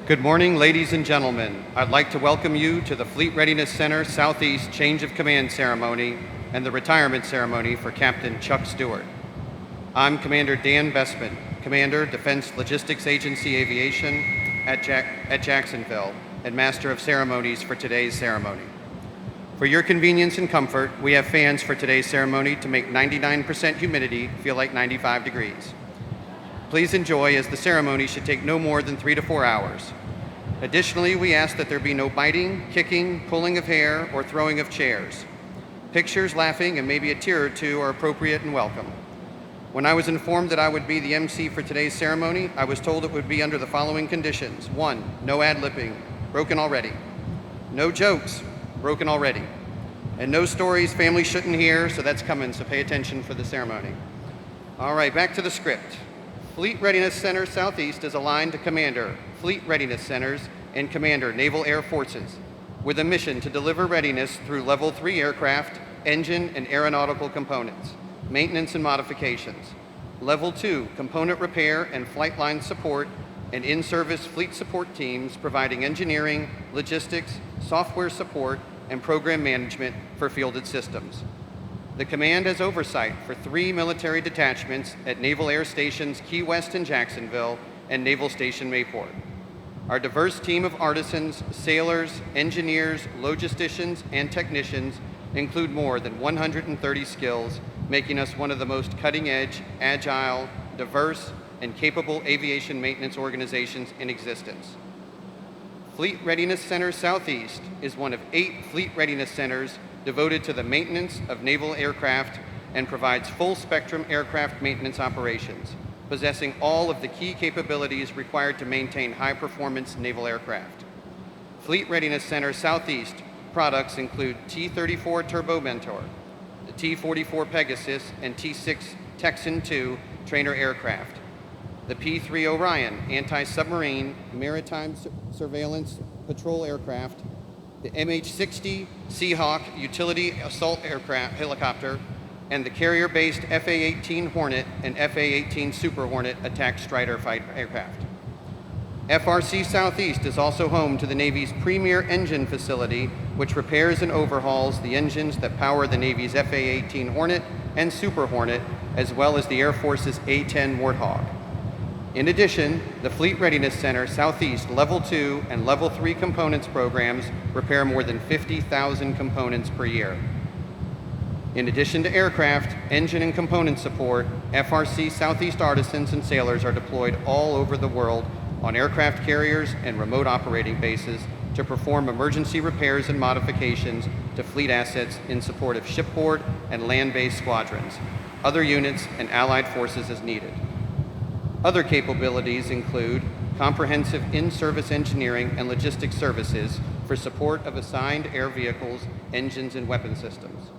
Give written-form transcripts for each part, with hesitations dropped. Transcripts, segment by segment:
Good morning, ladies and gentlemen. I'd like to welcome you to the Fleet Readiness Center Southeast Change of Command Ceremony and the retirement ceremony for Captain Chuck Stuart. I'm Commander Dan Bestman, Commander, Defense Logistics Agency Aviation at Jacksonville, and Master of Ceremonies for today's ceremony. For your convenience and comfort, we have fans for today's ceremony to make 99% humidity feel like 95 degrees. Please enjoy, as the ceremony should take no more than 3 to 4 hours. Additionally, we ask that there be no biting, kicking, pulling of hair, or throwing of chairs. Pictures, laughing, and maybe a tear or two are appropriate and welcome. When I was informed that I would be the MC for today's ceremony, I was told it would be under the following conditions. 1, no ad-libbing, broken already. No jokes, broken already. And no stories family shouldn't hear, so that's coming, so pay attention for the ceremony. All right, back to the script. Fleet Readiness Center Southeast is aligned to Commander, Fleet Readiness Centers, and Commander, Naval Air Forces, with a mission to deliver readiness through Level 3 aircraft, engine and aeronautical components, maintenance and modifications, Level 2 component repair and flight line support, and in-service fleet support teams providing engineering, logistics, software support, and program management for fielded systems. The command has oversight for 3 military detachments at Naval Air Stations Key West and Jacksonville and Naval Station Mayport. Our diverse team of artisans, sailors, engineers, logisticians, and technicians include more than 130 skills, making us one of the most cutting-edge, agile, diverse, and capable aviation maintenance organizations in existence. Fleet Readiness Center Southeast is one of 8 Fleet Readiness Centers devoted to the maintenance of naval aircraft and provides full-spectrum aircraft maintenance operations, possessing all of the key capabilities required to maintain high-performance naval aircraft. Fleet Readiness Center Southeast products include T-34 Turbo Mentor, the T-44 Pegasus and T-6 Texan II trainer aircraft, the P-3 Orion anti-submarine maritime surveillance patrol aircraft, the MH-60 Seahawk utility assault aircraft helicopter, and the carrier-based FA-18 Hornet and FA-18 Super Hornet attack Strider fighter aircraft. FRC Southeast is also home to the Navy's premier engine facility, which repairs and overhauls the engines that power the Navy's FA-18 Hornet and Super Hornet, as well as the Air Force's A-10 Warthog. In addition, the Fleet Readiness Center Southeast Level 2 and Level 3 components programs repair more than 50,000 components per year. In addition to aircraft, engine and component support, FRC Southeast artisans and sailors are deployed all over the world on aircraft carriers and remote operating bases to perform emergency repairs and modifications to fleet assets in support of shipboard and land-based squadrons, other units, and allied forces as needed. Other capabilities include comprehensive in-service engineering and logistics services for support of assigned air vehicles, engines, and weapon systems.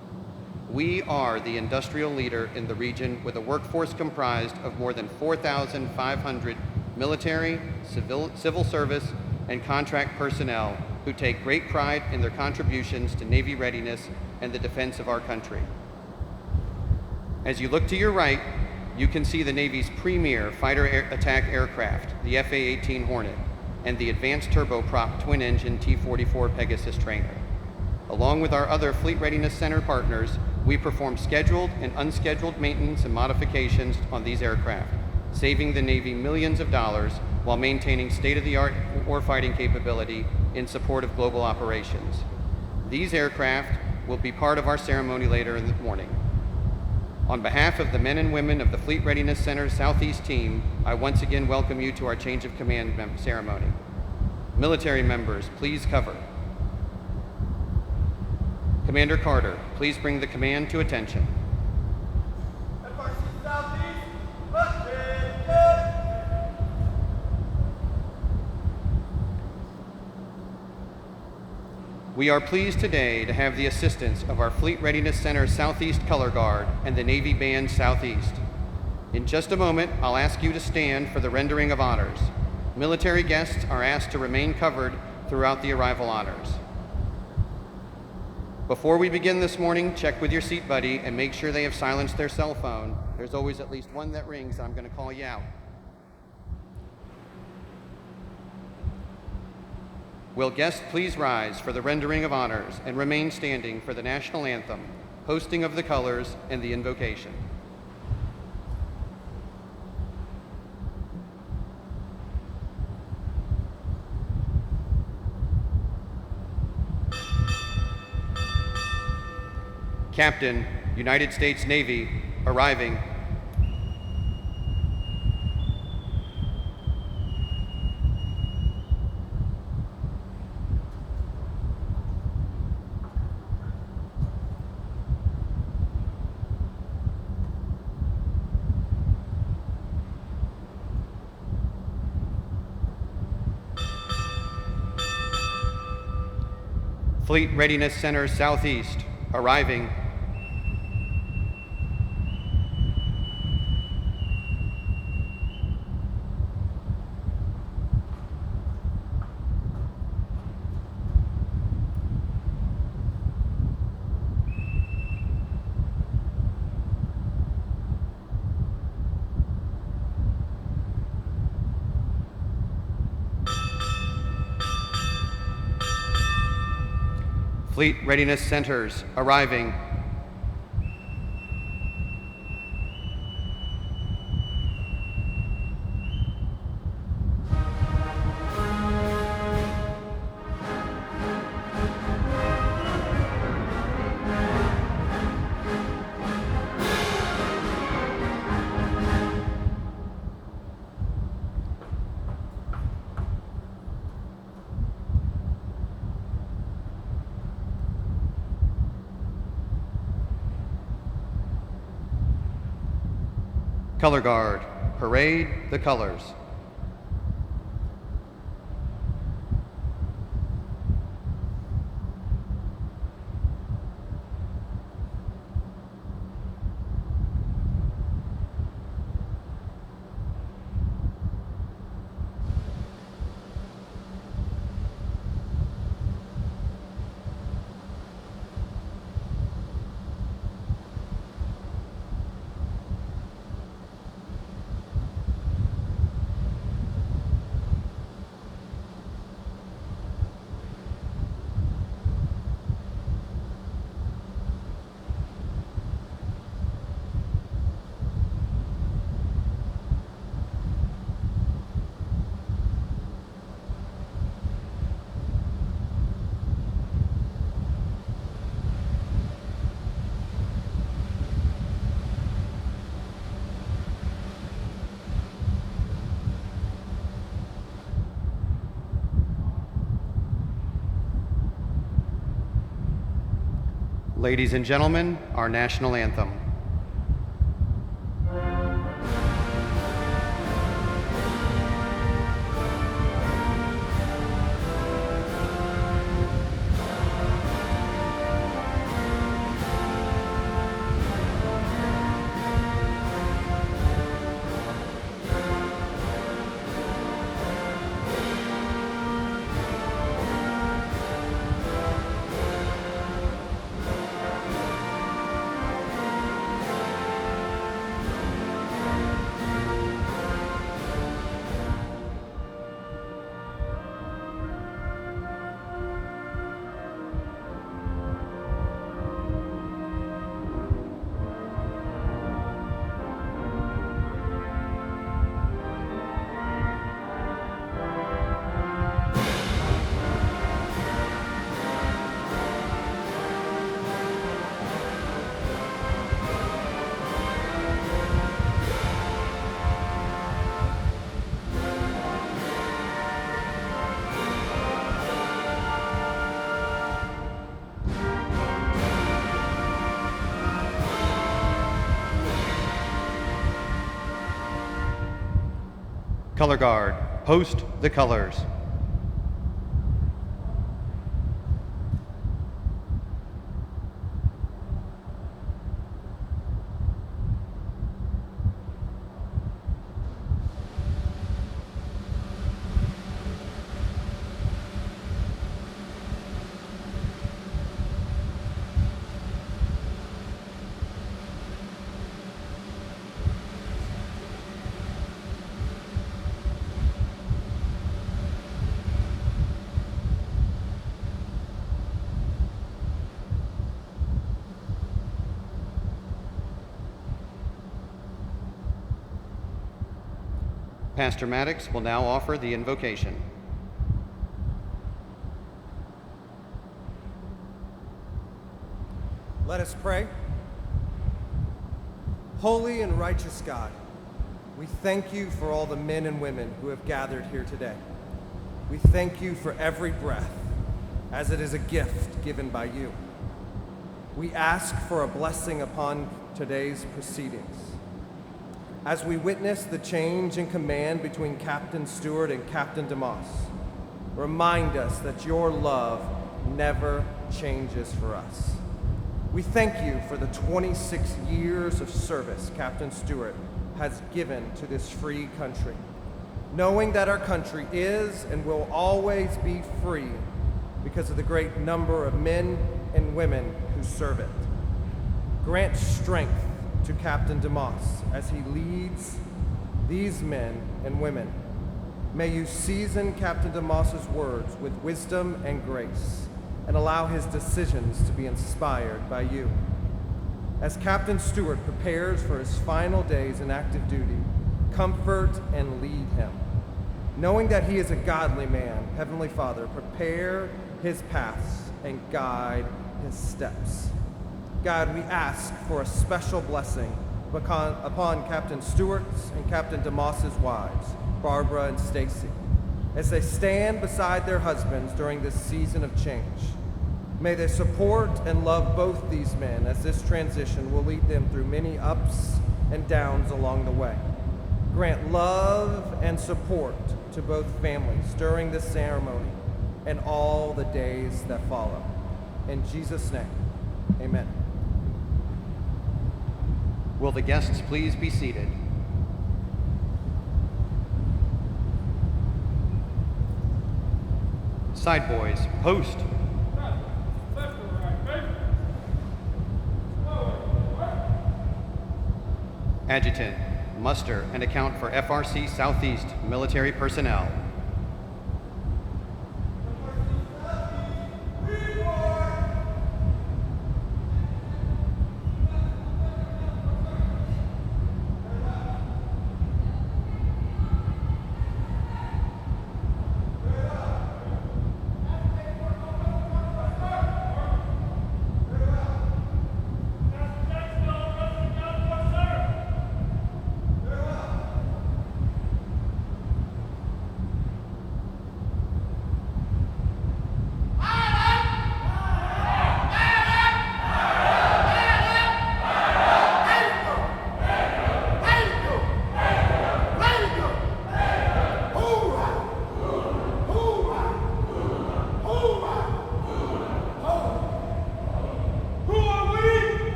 We are the industrial leader in the region with a workforce comprised of more than 4,500 military, civil service, and contract personnel who take great pride in their contributions to Navy readiness and the defense of our country. As you look to your right, you can see the Navy's premier fighter attack aircraft, the FA-18 Hornet, and the advanced turboprop twin-engine T-44 Pegasus trainer. Along with our other Fleet Readiness Center partners, we perform scheduled and unscheduled maintenance and modifications on these aircraft, saving the Navy millions of dollars while maintaining state-of-the-art warfighting capability in support of global operations. These aircraft will be part of our ceremony later in the morning. On behalf of the men and women of the Fleet Readiness Center Southeast team, I once again welcome you to our change of command ceremony. Military members, please cover. Commander Carter, please bring the command to attention. FRC Southeast, attention! We are pleased today to have the assistance of our Fleet Readiness Center Southeast Color Guard and the Navy Band Southeast. In just a moment, I'll ask you to stand for the rendering of honors. Military guests are asked to remain covered throughout the arrival honors. Before we begin this morning, check with your seat buddy and make sure they have silenced their cell phone. There's always at least one that rings, and I'm going to call you out. Will guests please rise for the rendering of honors and remain standing for the national anthem, posting of the colors, and the invocation. Captain, United States Navy, arriving. Fleet Readiness Center Southeast, arriving. Fleet Readiness Centers, arriving. Color Guard, parade the colors. Ladies and gentlemen, our national anthem. Color Guard, post the colors. Pastor Maddox will now offer the invocation. Let us pray. Holy and righteous God, we thank you for all the men and women who have gathered here today. We thank you for every breath, as it is a gift given by you. We ask for a blessing upon today's proceedings. As we witness the change in command between Captain Stuart and Captain DeMoss, remind us that your love never changes for us. We thank you for the 26 years of service Captain Stuart has given to this free country, knowing that our country is and will always be free because of the great number of men and women who serve it. Grant strength to Captain DeMoss as he leads these men and women. May you season Captain DeMoss's words with wisdom and grace, and allow his decisions to be inspired by you. As Captain Stuart prepares for his final days in active duty, comfort and lead him. Knowing that he is a godly man, Heavenly Father, prepare his paths and guide his steps. God, we ask for a special blessing upon Captain Stuart's and Captain DeMoss's wives, Barbara and Stacy, as they stand beside their husbands during this season of change. May they support and love both these men, as this transition will lead them through many ups and downs along the way. Grant love and support to both families during this ceremony and all the days that follow. In Jesus' name, amen. Will the guests please be seated? Side boys, post. Adjutant, muster and account for FRC Southeast military personnel.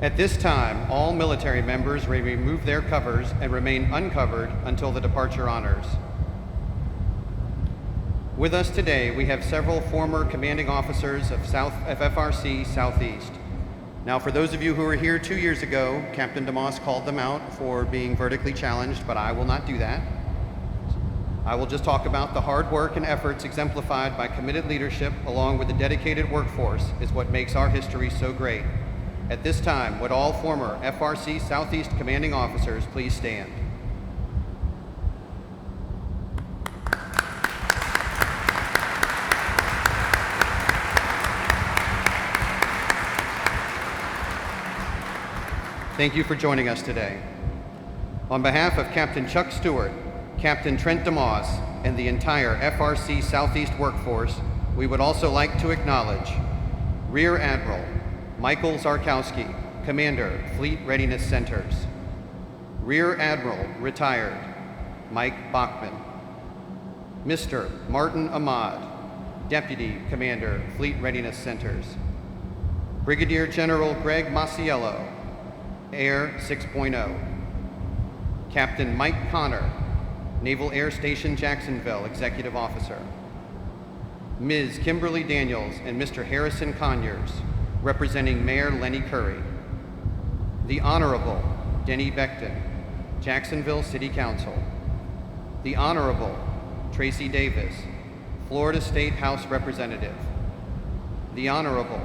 At this time, all military members may remove their covers and remain uncovered until the departure honors. With us today, we have several former commanding officers of FRC Southeast. Now, for those of you who were here 2 years ago, Captain DeMoss called them out for being vertically challenged, but I will not do that. I will just talk about the hard work and efforts exemplified by committed leadership along with a dedicated workforce is what makes our history so great. At this time, would all former FRC Southeast commanding officers please stand? Thank you for joining us today. On behalf of Captain Chuck Stuart, Captain Trent DeMoss, and the entire FRC Southeast workforce, we would also like to acknowledge Rear Admiral Michael Zarkowski, Commander, Fleet Readiness Centers. Rear Admiral, retired, Mike Bachman. Mr. Martin Ahmad, Deputy Commander, Fleet Readiness Centers. Brigadier General Greg Masiello, Air 6.0. Captain Mike Connor, Naval Air Station Jacksonville Executive Officer. Ms. Kimberly Daniels and Mr. Harrison Conyers, representing Mayor Lenny Curry. The Honorable Denny Beckton, Jacksonville City Council. The Honorable Tracy Davis, Florida State House Representative. The Honorable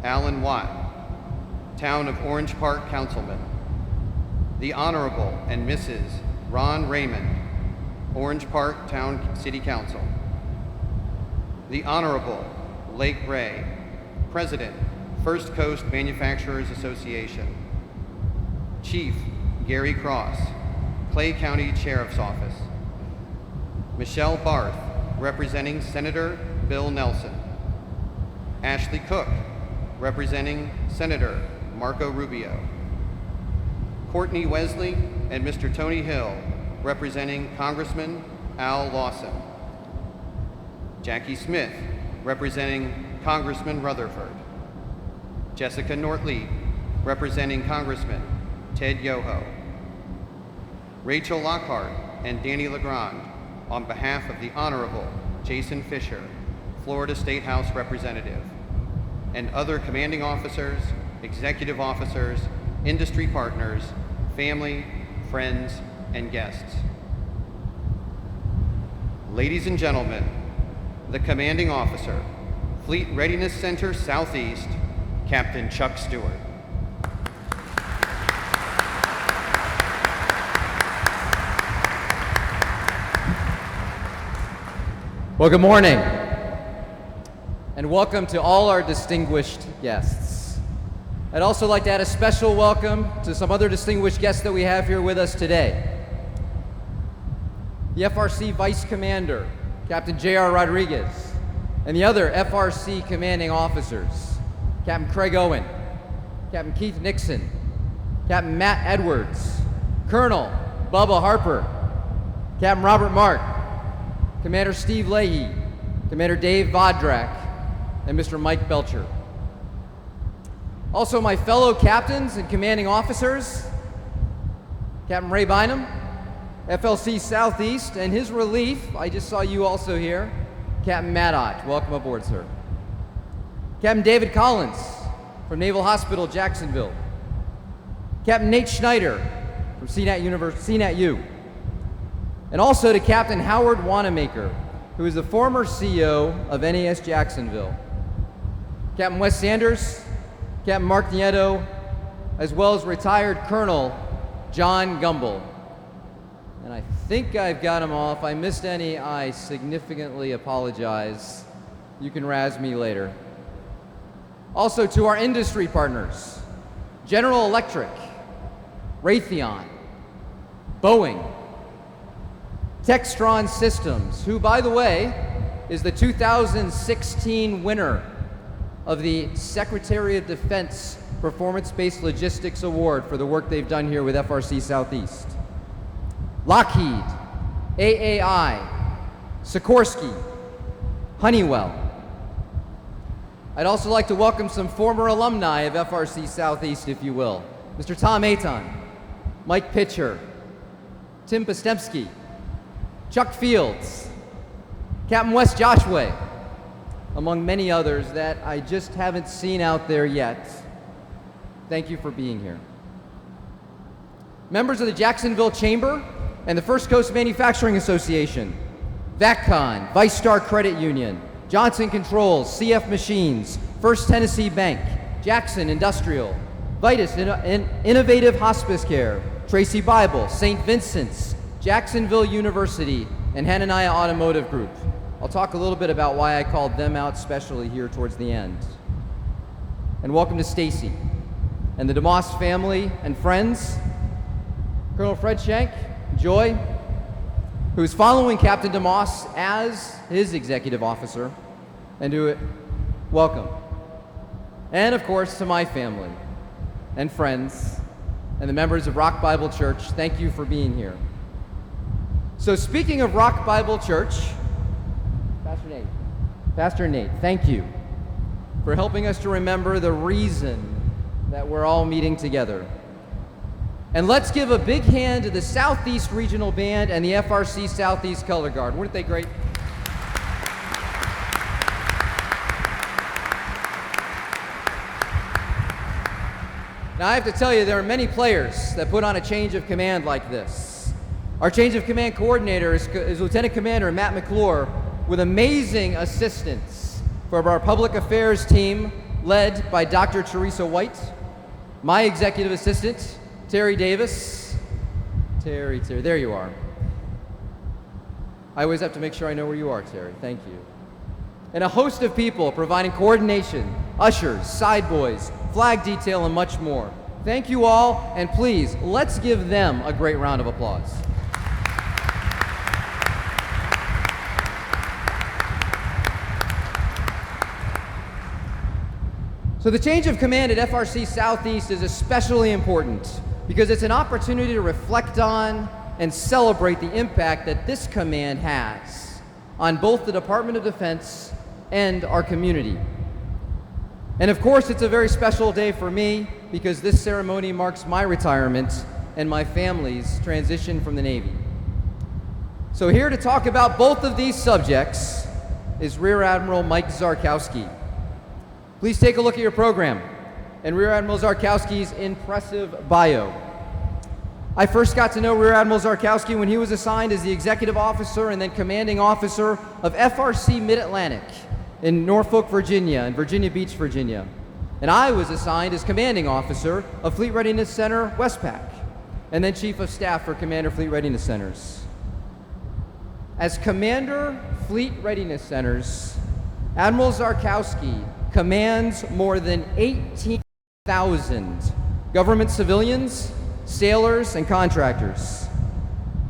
Alan Watt, Town of Orange Park Councilman. The Honorable and Mrs. Ron Raymond, Orange Park Town City Council. The Honorable Lake Ray, President, First Coast Manufacturers Association. Chief Gary Cross, Clay County Sheriff's Office. Michelle Barth, representing Senator Bill Nelson. Ashley Cook, representing Senator Marco Rubio. Courtney Wesley and Mr. Tony Hill, representing Congressman Al Lawson. Jackie Smith, representing Congressman Rutherford. Jessica Nortleaf, representing Congressman Ted Yoho. Rachel Lockhart and Danny Legrand, on behalf of the Honorable Jason Fisher, Florida State House Representative, and other commanding officers, executive officers, industry partners, family, friends, and guests. Ladies and gentlemen, the commanding officer, Fleet Readiness Center Southeast, Captain Chuck Stuart. Well, good morning, and welcome to all our distinguished guests. I'd also like to add a special welcome to some other distinguished guests that we have here with us today. The FRC Vice Commander, Captain J.R. Rodriguez, and the other FRC commanding officers, Captain Craig Owen, Captain Keith Nixon, Captain Matt Edwards, Colonel Bubba Harper, Captain Robert Mark, Commander Steve Leahy, Commander Dave Vodrak, and Mr. Mike Belcher. Also my fellow captains and commanding officers, Captain Ray Bynum, FLC Southeast, and his relief, I just saw you also here, Captain Matt Ott. Welcome aboard, sir. Captain David Collins from Naval Hospital, Jacksonville. Captain Nate Schneider from CNAT-U. And also to Captain Howard Wanamaker, who is the former CEO of NAS Jacksonville. Captain Wes Sanders, Captain Mark Nieto, as well as retired Colonel John Gumble. And I think I've got them all. If I missed any, I significantly apologize. You can razz me later. Also to our industry partners, General Electric, Raytheon, Boeing, Textron Systems, who, by the way, is the 2016 winner of the Secretary of Defense Performance-Based Logistics Award for the work they've done here with FRC Southeast. Lockheed, AAI, Sikorsky, Honeywell. I'd also like to welcome some former alumni of FRC Southeast, if you will. Mr. Tom Aton, Mike Pitcher, Tim Postemski, Chuck Fields, Captain Wes Joshua, among many others that I just haven't seen out there yet. Thank you for being here. Members of the Jacksonville Chamber and the First Coast Manufacturing Association, VACCON, Vice Star Credit Union, Johnson Controls, CF Machines, First Tennessee Bank, Jackson Industrial, Vitus Innovative Hospice Care, Tracy Bible, St. Vincent's, Jacksonville University, and Hananiah Automotive Group. I'll talk a little bit about why I called them out specially here towards the end. And welcome to Stacy and the DeMoss family and friends, Colonel Fred Schenk, Joy, who's following Captain DeMoss as his executive officer, and welcome. And of course to my family and friends and the members of Rock Bible Church, thank you for being here. So speaking of Rock Bible Church, Pastor Nate, thank you for helping us to remember the reason that we're all meeting together. And let's give a big hand to the Southeast Regional Band and the FRC Southeast Color Guard. Weren't they great? Now, I have to tell you, there are many players that put on a change of command like this. Our change of command coordinator is Lieutenant Commander Matt McClure, with amazing assistance from our public affairs team led by Dr. Teresa White, my executive assistant, Terry Davis. Terry, there you are. I always have to make sure I know where you are, Terry. Thank you. And a host of people providing coordination, ushers, side boys, flag detail, and much more. Thank you all, and please, let's give them a great round of applause. So the change of command at FRC Southeast is especially important because it's an opportunity to reflect on and celebrate the impact that this command has on both the Department of Defense and our community. And of course, it's a very special day for me because this ceremony marks my retirement and my family's transition from the Navy. So here to talk about both of these subjects is Rear Admiral Mike Zarkowski. Please take a look at your program and Rear Admiral Zarkowski's impressive bio. I first got to know Rear Admiral Zarkowski when he was assigned as the executive officer and then commanding officer of FRC Mid-Atlantic in Norfolk, Virginia, and Virginia Beach, Virginia. And I was assigned as commanding officer of Fleet Readiness Center, Westpac, and then chief of staff for Commander Fleet Readiness Centers. As Commander Fleet Readiness Centers, Admiral Zarkowski commands more than 18,000 government civilians, sailors, and contractors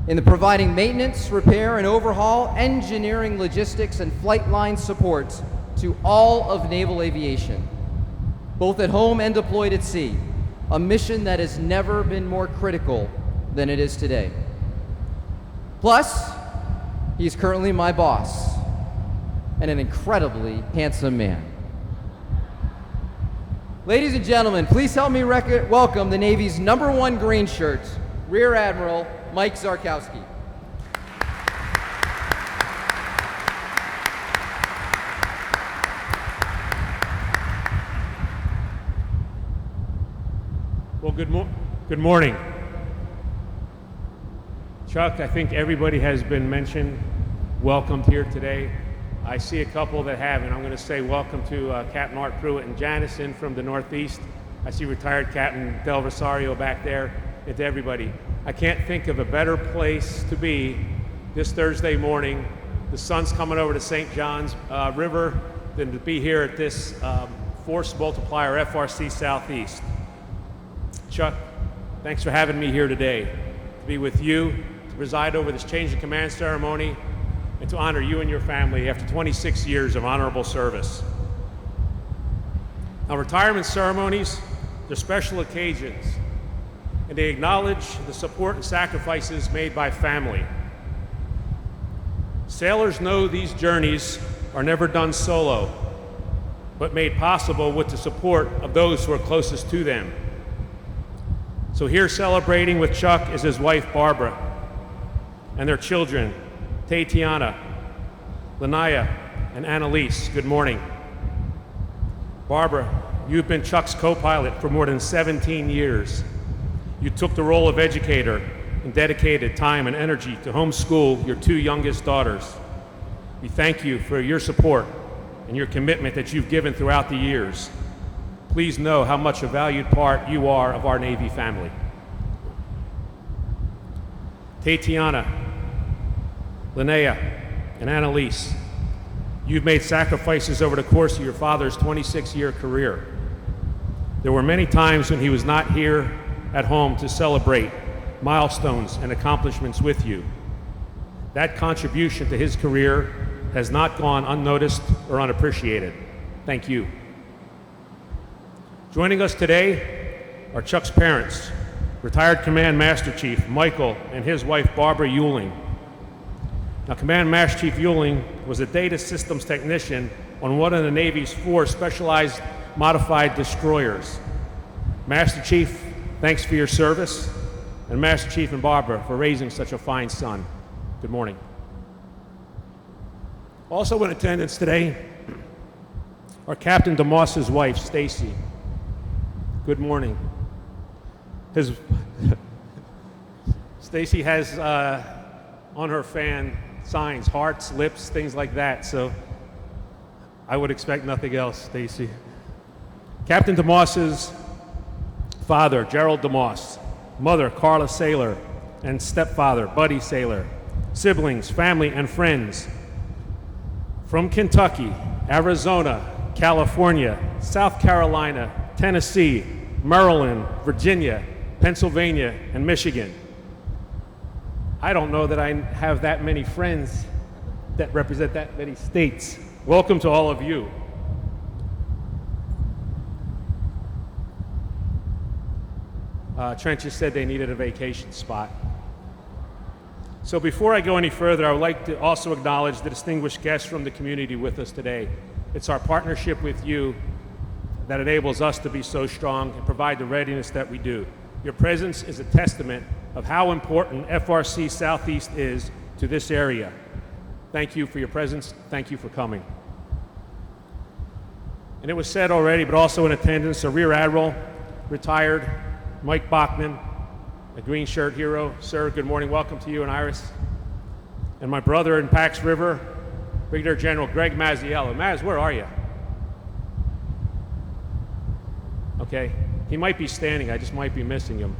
in the providing maintenance, repair, and overhaul, engineering, logistics, and flight line support to all of naval aviation, both at home and deployed at sea, a mission that has never been more critical than it is today. Plus, he's currently my boss and an incredibly handsome man. Ladies and gentlemen, please help me welcome the Navy's #1 green shirt, Rear Admiral Mike Zarkowski. Well, good morning. Chuck, I think everybody has been mentioned, welcomed here today. I see a couple that haven't. I'm going to say welcome to Captain Art Pruitt and Janison from the Northeast. I see retired Captain Del Rosario back there, and to everybody. I can't think of a better place to be this Thursday morning. The sun's coming over the St. Johns River than to be here at this Force Multiplier FRC Southeast. Chuck, thanks for having me here today to be with you, to preside over this change of command ceremony, and to honor you and your family after 26 years of honorable service. Now, retirement ceremonies, they're special occasions, and they acknowledge the support and sacrifices made by family. Sailors know these journeys are never done solo, but made possible with the support of those who are closest to them. So here celebrating with Chuck is his wife, Barbara, and their children, Tatiana, Lanaya, and Annalise. Good morning. Barbara, you've been Chuck's co-pilot for more than 17 years. You took the role of educator and dedicated time and energy to homeschool your 2 youngest daughters. We thank you for your support and your commitment that you've given throughout the years. Please know how much a valued part you are of our Navy family. Tatiana, Linnea, and Annalise, you've made sacrifices over the course of your father's 26-year career. There were many times when he was not here at home to celebrate milestones and accomplishments with you. That contribution to his career has not gone unnoticed or unappreciated. Thank you. Joining us today are Chuck's parents, retired Command Master Chief Michael and his wife Barbara Euling. Now, Command Master Chief Euling was a data systems technician on one of the Navy's 4 specialized modified destroyers. Master Chief, thanks for your service. and Master Chief and Barbara for raising such a fine son. Good morning. Also in attendance today are Captain DeMoss's wife, Stacy. Good morning. Stacy has on her fan signs, hearts, lips, things like that, so I would expect nothing else, Stacy. Captain DeMoss's father, Gerald DeMoss, mother, Carla Saylor, and stepfather, Buddy Saylor, siblings, family, and friends from Kentucky, Arizona, California, South Carolina, Tennessee, Maryland, Virginia, Pennsylvania, and Michigan. I don't know that I have that many friends that represent that many states. Welcome to all of you. Trent just said they needed a vacation spot. So before I go any further, I would like to also acknowledge the distinguished guests from the community with us today. It's our partnership with you that enables us to be so strong and provide the readiness that we do. Your presence is a testament of how important FRC Southeast is to this area. Thank you for your presence. Thank you for coming. And it was said already, but also in attendance, a Rear Admiral, retired, Mike Bachman, a green shirt hero. Sir, good morning. Welcome to you and Iris. And my brother in Pax River, Brigadier General Greg Mazziello. Maz, where are you? Okay, he might be standing. I just might be missing him.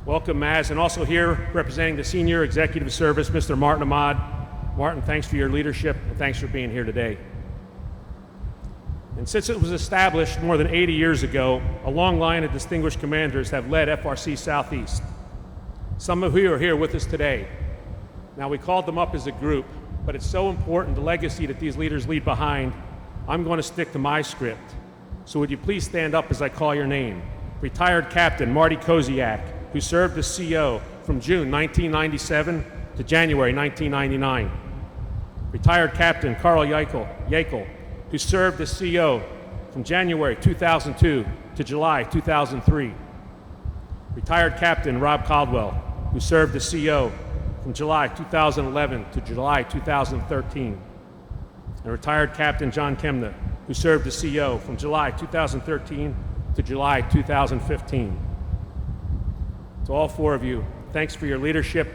Welcome, Maz. And also here, representing the Senior Executive Service, Mr. Martin Ahmad. Martin, thanks for your leadership, and thanks for being here today. And since it was established more than 80 years ago, a long line of distinguished commanders have led FRC Southeast. Some of you are here with us today. Now, we called them up as a group, but it's so important, the legacy that these leaders leave behind, I'm going to stick to my script. So would you please stand up as I call your name? Retired Captain Marty Koziak, who served as CO from June 1997 to January 1999. Retired Captain Carl Yakel, who served as CO from January 2002 to July 2003. Retired Captain Rob Caldwell, who served as CO from July 2011 to July 2013. And retired Captain John Kemna, who served as CO from July 2013 to July 2015. To all four of you, thanks for your leadership.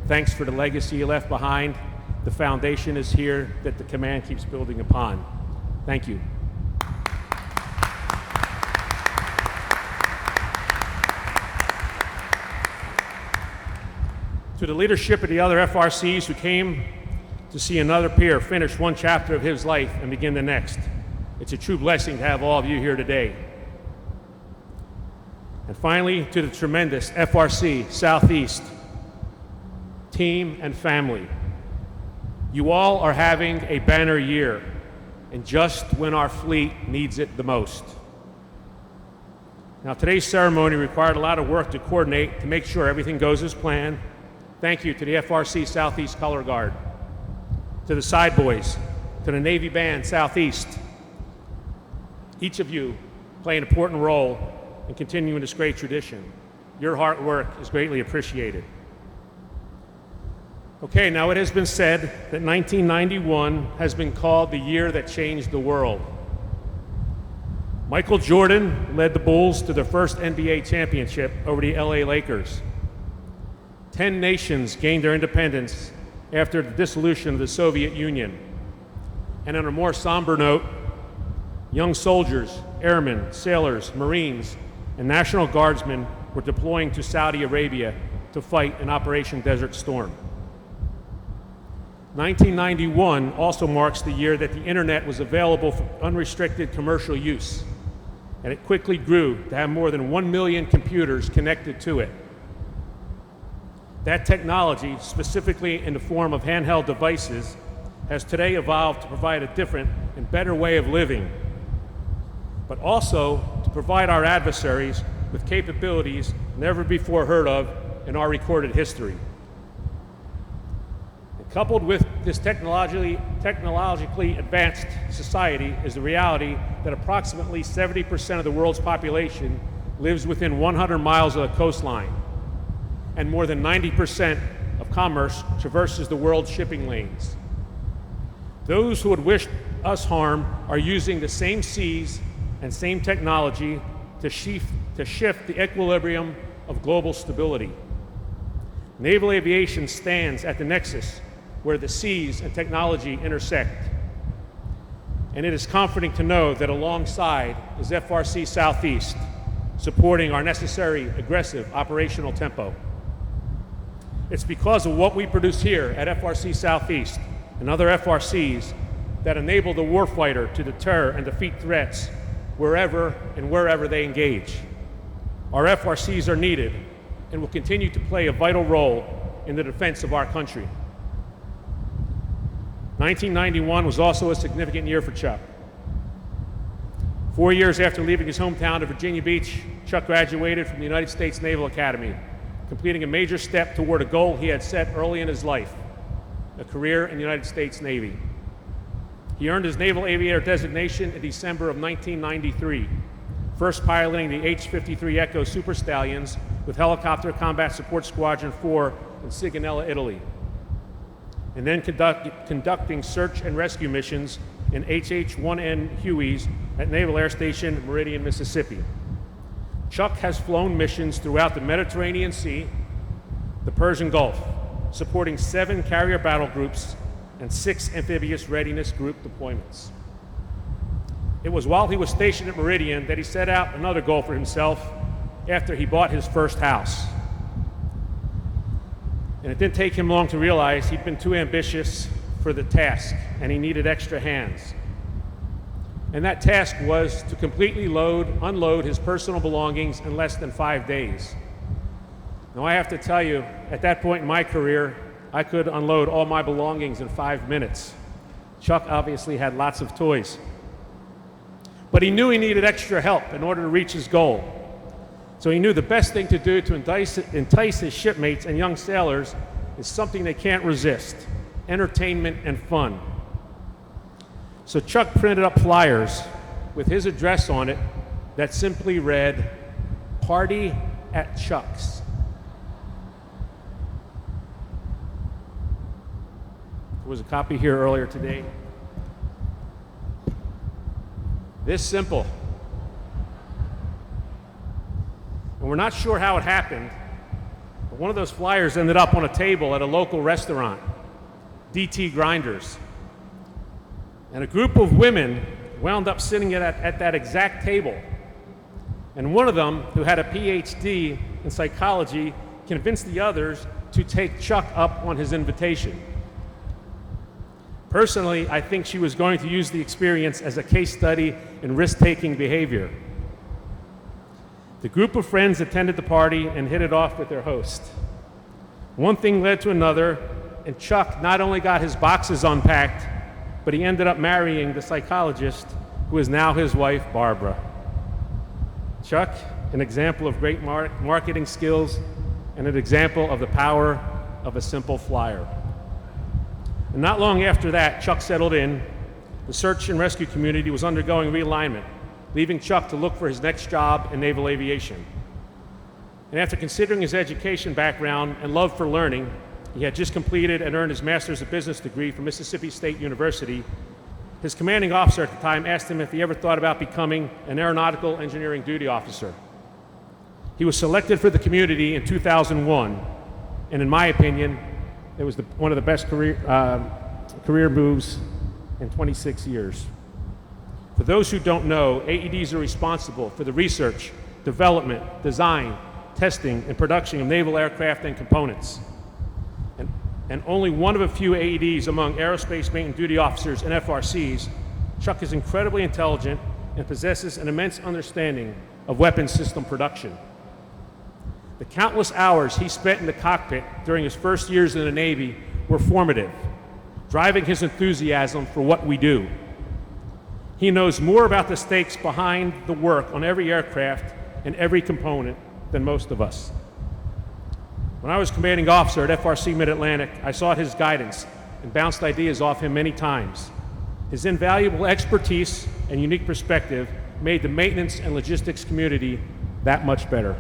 Thanks for the legacy you left behind. The foundation is here that the command keeps building upon. Thank you. To the leadership of the other FRCs who came to see another peer finish one chapter of his life and begin the next, it's a true blessing to have all of you here today. And finally, to the tremendous FRC Southeast team and family. You all are having a banner year, and just when our fleet needs it the most. Now, today's ceremony required a lot of work to coordinate to make sure everything goes as planned. Thank you to the FRC Southeast Color Guard, to the Side Boys, to the Navy Band Southeast. Each of you play an important role in continuing this great tradition. Your hard work is greatly appreciated. Okay, now it has been said that 1991 has been called the year that changed the world. Michael Jordan led the Bulls to their first NBA championship over the LA Lakers. 10 nations gained their independence after the dissolution of the Soviet Union. And on a more somber note, young soldiers, airmen, sailors, Marines, and National Guardsmen were deploying to Saudi Arabia to fight in Operation Desert Storm. 1991 also marks the year that the internet was available for unrestricted commercial use, and it quickly grew to have more than 1 million computers connected to it. That technology, specifically in the form of handheld devices, has today evolved to provide a different and better way of living, but also to provide our adversaries with capabilities never before heard of in our recorded history. And coupled with this technologically advanced society is the reality that approximately 70% of the world's population lives within 100 miles of the coastline. and more than 90% of commerce traverses the world's shipping lanes. Those who would wish us harm are using the same seas and same technology to shift the equilibrium of global stability. Naval aviation stands at the nexus where the seas and technology intersect. And it is comforting to know that alongside is FRC Southeast, supporting our necessary aggressive operational tempo. It's because of what we produce here at FRC Southeast and other FRCs that enable the warfighter to deter and defeat threats wherever they engage. Our FRCs are needed and will continue to play a vital role in the defense of our country. 1991 was also a significant year for Chuck. 4 years after leaving his hometown of Virginia Beach, Chuck graduated from the United States Naval Academy, completing a major step toward a goal he had set early in his life, a career in the United States Navy. He earned his Naval Aviator designation in December of 1993, first piloting the H-53 Echo Super Stallions with Helicopter Combat Support Squadron 4 in Sigonella, Italy, and then conducting search and rescue missions in HH-1N Hueys at Naval Air Station Meridian, Mississippi. Chuck has flown missions throughout the Mediterranean Sea, the Persian Gulf, supporting 7 carrier battle groups and 6 amphibious readiness group deployments. It was while he was stationed at Meridian that he set out another goal for himself after he bought his first house. And it didn't take him long to realize he'd been too ambitious for the task and he needed extra hands. And that task was to completely unload his personal belongings in less than 5 days. Now I have to tell you, at that point in my career, I could unload all my belongings in 5 minutes. Chuck obviously had lots of toys. But he knew he needed extra help in order to reach his goal. So he knew the best thing to do to entice his shipmates and young sailors is something they can't resist: entertainment and fun. So Chuck printed up flyers with his address on it that simply read, "Party at Chuck's." There was a copy here earlier today. This simple. And we're not sure how it happened, but one of those flyers ended up on a table at a local restaurant, DT Grinders. And a group of women wound up sitting at that exact table. And one of them, who had a PhD in psychology, convinced the others to take Chuck up on his invitation. Personally, I think she was going to use the experience as a case study in risk-taking behavior. The group of friends attended the party and hit it off with their host. One thing led to another, and Chuck not only got his boxes unpacked, but he ended up marrying the psychologist who is now his wife, Barbara. Chuck, an example of great marketing skills and an example of the power of a simple flyer. And not long after that, Chuck settled in. The search and rescue community was undergoing realignment, leaving Chuck to look for his next job in naval aviation. And after considering his education background and love for learning, he had just completed and earned his Master's of Business degree from Mississippi State University. His commanding officer at the time asked him if he ever thought about becoming an aeronautical engineering duty officer. He was selected for the community in 2001, and in my opinion, it was one of the best career moves in 26 years. For those who don't know, AEDs are responsible for the research, development, design, testing, and production of naval aircraft and components. And only one of a few AEDs among aerospace maintenance duty officers and FRCs, Chuck is incredibly intelligent and possesses an immense understanding of weapons system production. The countless hours he spent in the cockpit during his first years in the Navy were formative, driving his enthusiasm for what we do. He knows more about the stakes behind the work on every aircraft and every component than most of us. When I was commanding officer at FRC Mid-Atlantic, I sought his guidance and bounced ideas off him many times. His invaluable expertise and unique perspective made the maintenance and logistics community that much better.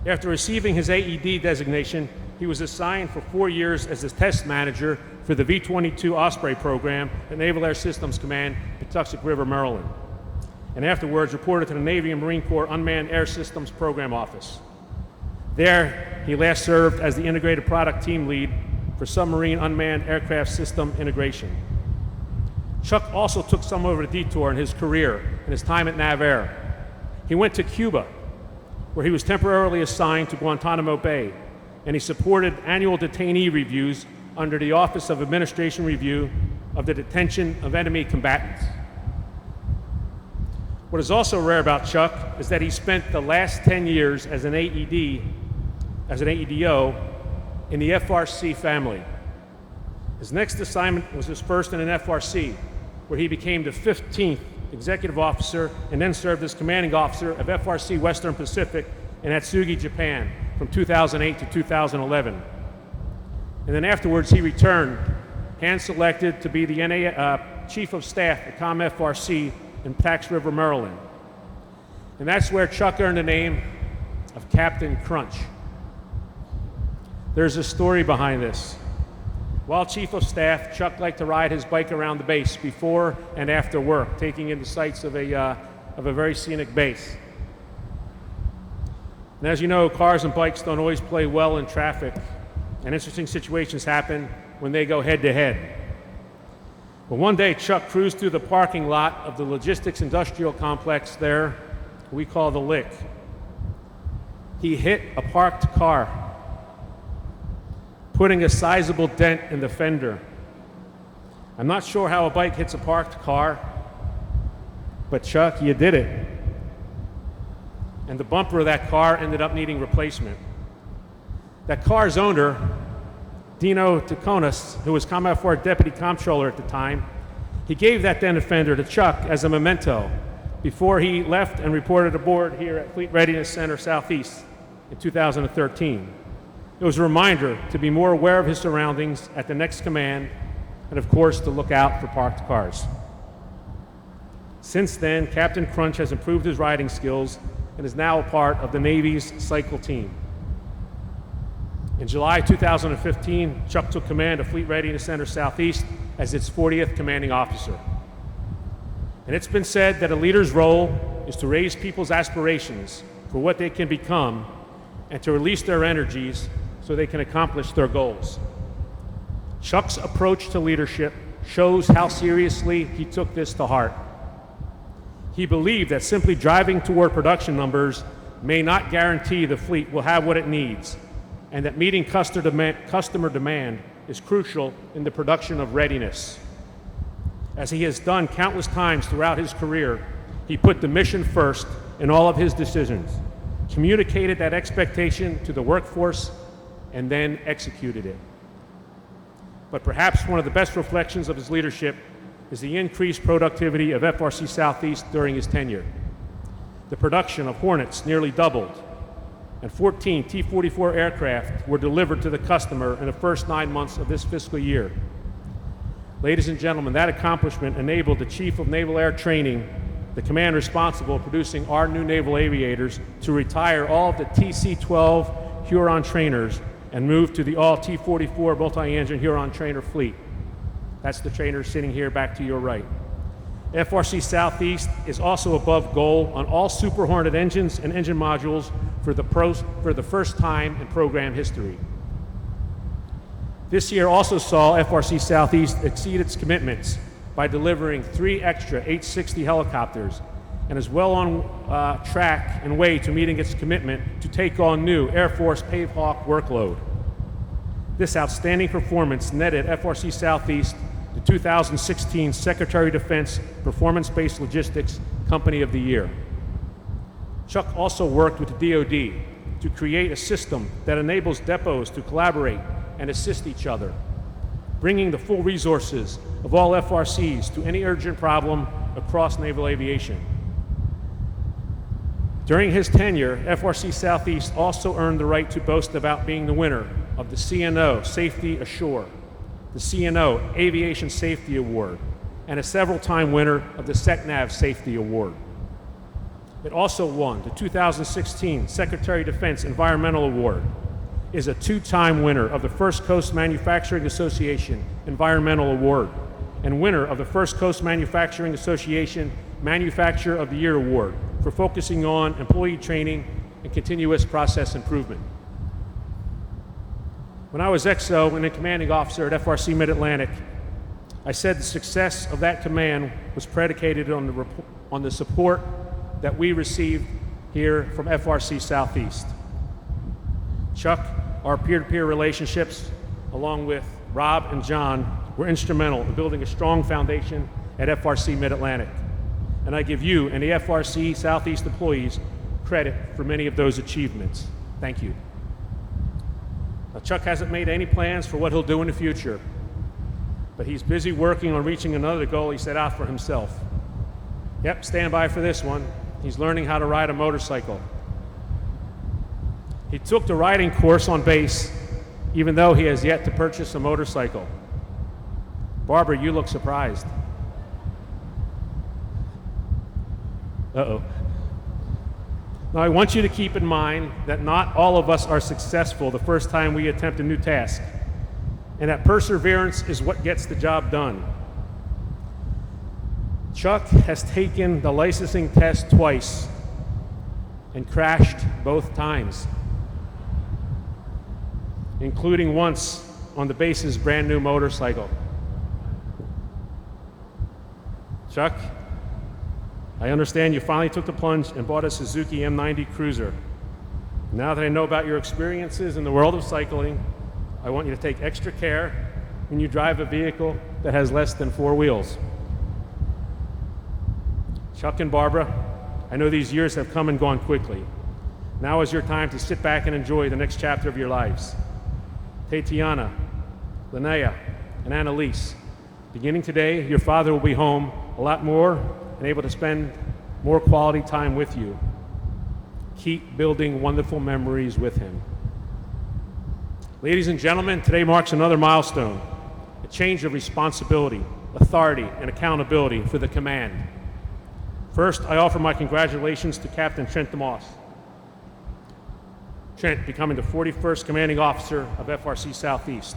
After receiving his AED designation, he was assigned for 4 years as the test manager for the V-22 Osprey program at Naval Air Systems Command, Patuxent River, Maryland, and afterwards reported to the Navy and Marine Corps Unmanned Air Systems Program Office. There, he last served as the Integrated Product Team Lead for Submarine Unmanned Aircraft System Integration. Chuck also took somewhat of a detour in his career in his time at NavAir. He went to Cuba, where he was temporarily assigned to Guantanamo Bay, and he supported annual detainee reviews under the Office of Administration Review of the Detention of Enemy Combatants. What is also rare about Chuck is that he spent the last 10 years as an AEDO in the FRC family. His next assignment was his first in an FRC, where he became the 15th executive officer and then served as commanding officer of FRC Western Pacific in Atsugi, Japan, from 2008 to 2011. And then afterwards, he returned, hand-selected to be the Chief of Staff at COM-FRC in Pax River, Maryland. And that's where Chuck earned the name of Captain Crunch. There's a story behind this. While Chief of Staff, Chuck liked to ride his bike around the base before and after work, taking in the sights of a very scenic base. And as you know, cars and bikes don't always play well in traffic, and interesting situations happen when they go head-to-head. But one day, Chuck cruised through the parking lot of the logistics industrial complex there, we call the Lick. He hit a parked car, putting a sizable dent in the fender. I'm not sure how a bike hits a parked car, but Chuck, you did it. And the bumper of that car ended up needing replacement. That car's owner, Dino Taconis, who was COMFOR Deputy Comptroller at the time, he gave that dented fender to Chuck as a memento before he left and reported aboard here at Fleet Readiness Center Southeast in 2013. It was a reminder to be more aware of his surroundings at the next command, and of course, to look out for parked cars. Since then, Captain Crunch has improved his riding skills and is now a part of the Navy's cycle team. In July 2015, Chuck took command of Fleet Readiness Center Southeast as its 40th commanding officer. And it's been said that a leader's role is to raise people's aspirations for what they can become and to release their energies so they can accomplish their goals. Chuck's approach to leadership shows how seriously he took this to heart. He believed that simply driving toward production numbers may not guarantee the fleet will have what it needs, and that meeting customer demand is crucial in the production of readiness. As he has done countless times throughout his career, he put the mission first in all of his decisions, communicated that expectation to the workforce, and then executed it. But perhaps one of the best reflections of his leadership is the increased productivity of FRC Southeast during his tenure. The production of Hornets nearly doubled, and 14 T-44 aircraft were delivered to the customer in the first 9 months of this fiscal year. Ladies and gentlemen, that accomplishment enabled the Chief of Naval Air Training, the command responsible for producing our new naval aviators, to retire all of the TC-12 Huron trainers and move to the all T-44 multi-engine Huron trainer fleet. That's the trainer sitting here back to your right. FRC Southeast is also above goal on all Super Hornet engines and engine modules for the first time in program history. This year also saw FRC Southeast exceed its commitments by delivering 3 extra H-60 helicopters, and is well on track and way to meeting its commitment to take on new Air Force Pave Hawk workload. This outstanding performance netted FRC Southeast the 2016 Secretary of Defense Performance-Based Logistics Company of the Year. Chuck also worked with the DoD to create a system that enables depots to collaborate and assist each other, bringing the full resources of all FRCs to any urgent problem across naval aviation. During his tenure, FRC Southeast also earned the right to boast about being the winner of the CNO Safety Ashore, the CNO Aviation Safety Award, and a several-time winner of the SecNav Safety Award. It also won the 2016 Secretary of Defense Environmental Award, is a two-time winner of the First Coast Manufacturing Association Environmental Award, and winner of the First Coast Manufacturing Association Manufacturer of the Year Award for focusing on employee training and continuous process improvement. When I was XO and a commanding officer at FRC Mid-Atlantic, I said the success of that command was predicated on the support that we received here from FRC Southeast. Chuck, our peer-to-peer relationships, along with Rob and John, were instrumental in building a strong foundation at FRC Mid-Atlantic. And I give you and the FRC Southeast employees credit for many of those achievements. Thank you. Now, Chuck hasn't made any plans for what he'll do in the future, but he's busy working on reaching another goal he set out for himself. Yep, stand by for this one. He's learning how to ride a motorcycle. He took the riding course on base, even though he has yet to purchase a motorcycle. Barbara, you look surprised. Uh-oh. Now, I want you to keep in mind that not all of us are successful the first time we attempt a new task, and that perseverance is what gets the job done. Chuck has taken the licensing test twice and crashed both times, including once on the base's brand new motorcycle. Chuck, I understand you finally took the plunge and bought a Suzuki M90 Cruiser. Now that I know about your experiences in the world of cycling, I want you to take extra care when you drive a vehicle that has less than 4 wheels. Chuck and Barbara, I know these years have come and gone quickly. Now is your time to sit back and enjoy the next chapter of your lives. Tatiana, Linnea, and Annalise, beginning today, your father will be home a lot more and able to spend more quality time with you. Keep building wonderful memories with him. Ladies and gentlemen, today marks another milestone, a change of responsibility, authority, and accountability for the command. First, I offer my congratulations to Captain Trent DeMoss. Trent becoming the 41st Commanding Officer of FRC Southeast.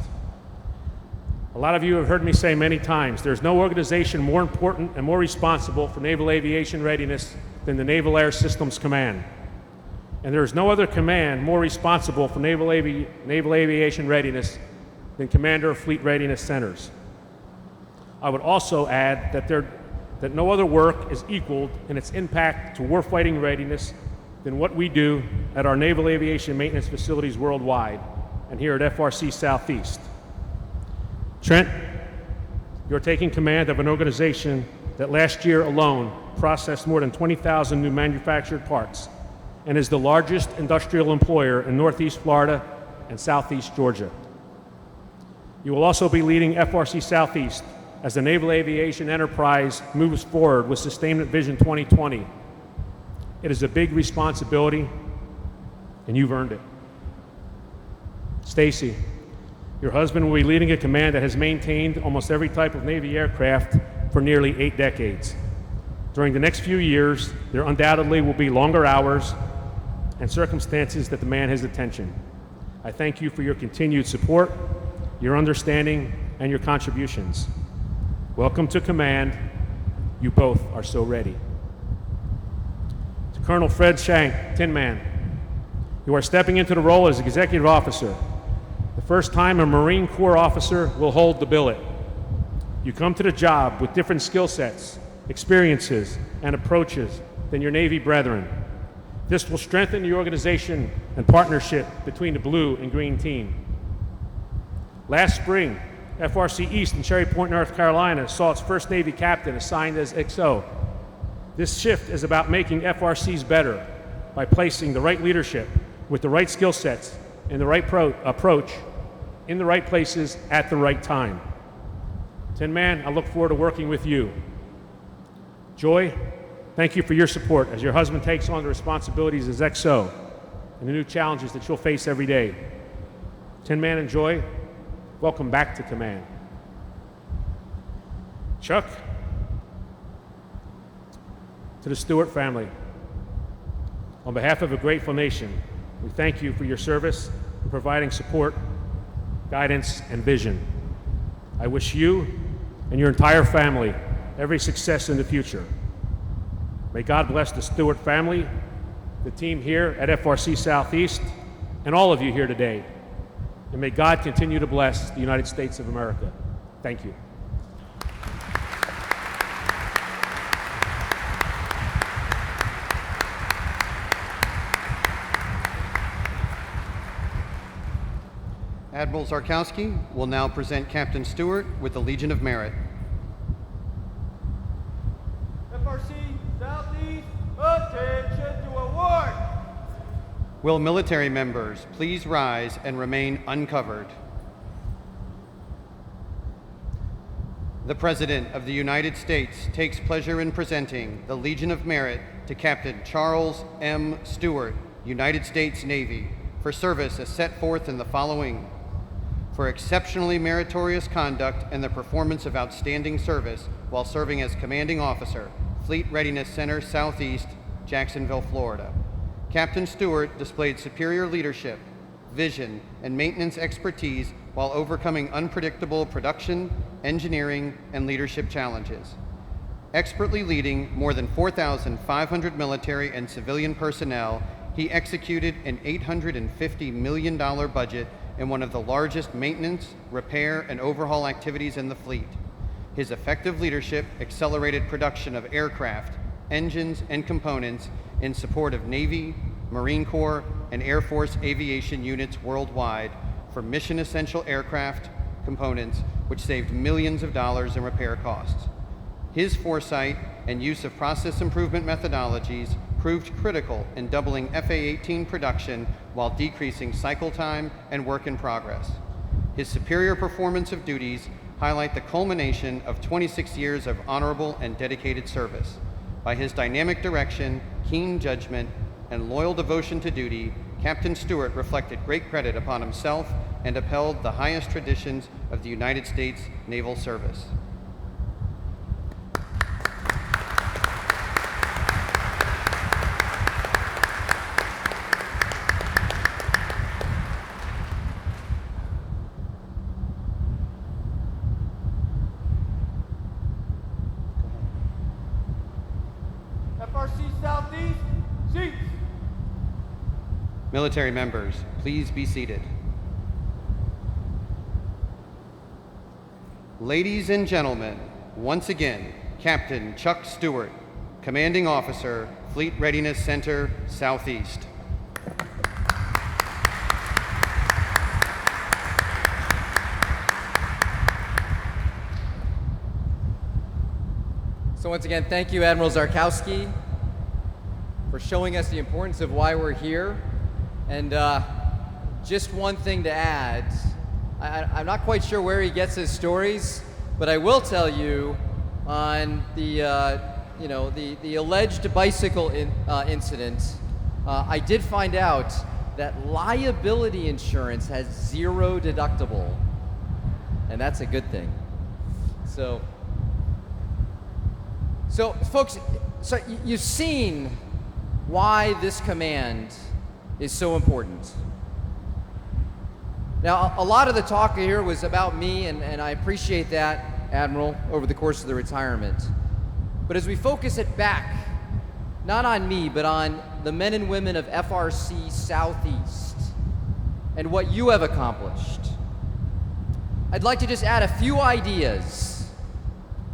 A lot of you have heard me say many times, there's no organization more important and more responsible for naval aviation readiness than the Naval Air Systems Command. And there is no other command more responsible for naval aviation readiness than Commander of Fleet Readiness Centers. I would also add that no other work is equaled in its impact to warfighting readiness than what we do at our naval aviation maintenance facilities worldwide and here at FRC Southeast. Trent, you're taking command of an organization that last year alone processed more than 20,000 new manufactured parts and is the largest industrial employer in Northeast Florida and Southeast Georgia. You will also be leading FRC Southeast as the naval aviation enterprise moves forward with Sustainment Vision 2020. It is a big responsibility, and you've earned it. Stacy, your husband will be leading a command that has maintained almost every type of Navy aircraft for nearly 8 decades. During the next few years, there undoubtedly will be longer hours and circumstances that demand his attention. I thank you for your continued support, your understanding, and your contributions. Welcome to command. You both are so ready. To Colonel Fred Shank, Tin Man, you are stepping into the role as executive officer. The first time a Marine Corps officer will hold the billet. You come to the job with different skill sets, experiences, and approaches than your Navy brethren. This will strengthen the organization and partnership between the blue and green team. Last spring, FRC East in Cherry Point, North Carolina saw its first Navy captain assigned as XO. This shift is about making FRCs better by placing the right leadership with the right skill sets and the right approach in the right places at the right time. Tin Man, I look forward to working with you. Joy, thank you for your support as your husband takes on the responsibilities as XO and the new challenges that you'll face every day. Tin Man and Joy, welcome back to command. Chuck, to the Stuart family, On behalf of a grateful nation, we thank you for your service in providing support, guidance, and vision. I wish you and your entire family every success in the future. May God bless the Stuart family, the team here at FRC Southeast, and all of you here today. And may God continue to bless the United States of America. Thank you. Admiral Zarkowski will now present Captain Stuart with the Legion of Merit. FRC Southeast, attention to award. Will military members please rise and remain uncovered? The President of the United States takes pleasure in presenting the Legion of Merit to Captain Charles M. Stuart, United States Navy, for service as set forth in the following: for exceptionally meritorious conduct and the performance of outstanding service while serving as Commanding Officer, Fleet Readiness Center, Southeast, Jacksonville, Florida. Captain Stuart displayed superior leadership, vision, and maintenance expertise while overcoming unpredictable production, engineering, and leadership challenges. Expertly leading more than 4,500 military and civilian personnel, he executed an $850 million budget in one of the largest maintenance, repair, and overhaul activities in the fleet. His effective leadership accelerated production of aircraft, engines, and components in support of Navy, Marine Corps, and Air Force aviation units worldwide for mission-essential aircraft components, which saved millions of dollars in repair costs. His foresight and use of process improvement methodologies proved critical in doubling FA-18 production while decreasing cycle time and work in progress. His superior performance of duties highlight the culmination of 26 years of honorable and dedicated service. By his dynamic direction, keen judgment, and loyal devotion to duty, Captain Stuart reflected great credit upon himself and upheld the highest traditions of the United States Naval Service. FRC Southeast, seats. Military members, please be seated. Ladies and gentlemen, once again, Captain Chuck Stuart, Commanding Officer, Fleet Readiness Center, Southeast. So once again, thank you, Admiral Zarkowski, for showing us the importance of why we're here. And just one thing to add, I'm not quite sure where he gets his stories, but I will tell you on the the alleged bicycle incident, I did find out that liability insurance has 0 deductible, and that's a good thing. So folks, you've seen why this command is so important. Now, a lot of the talk here was about me, and I appreciate that, Admiral, over the course of the retirement. But as we focus it back, not on me, but on the men and women of FRC Southeast and what you have accomplished, I'd like to just add a few ideas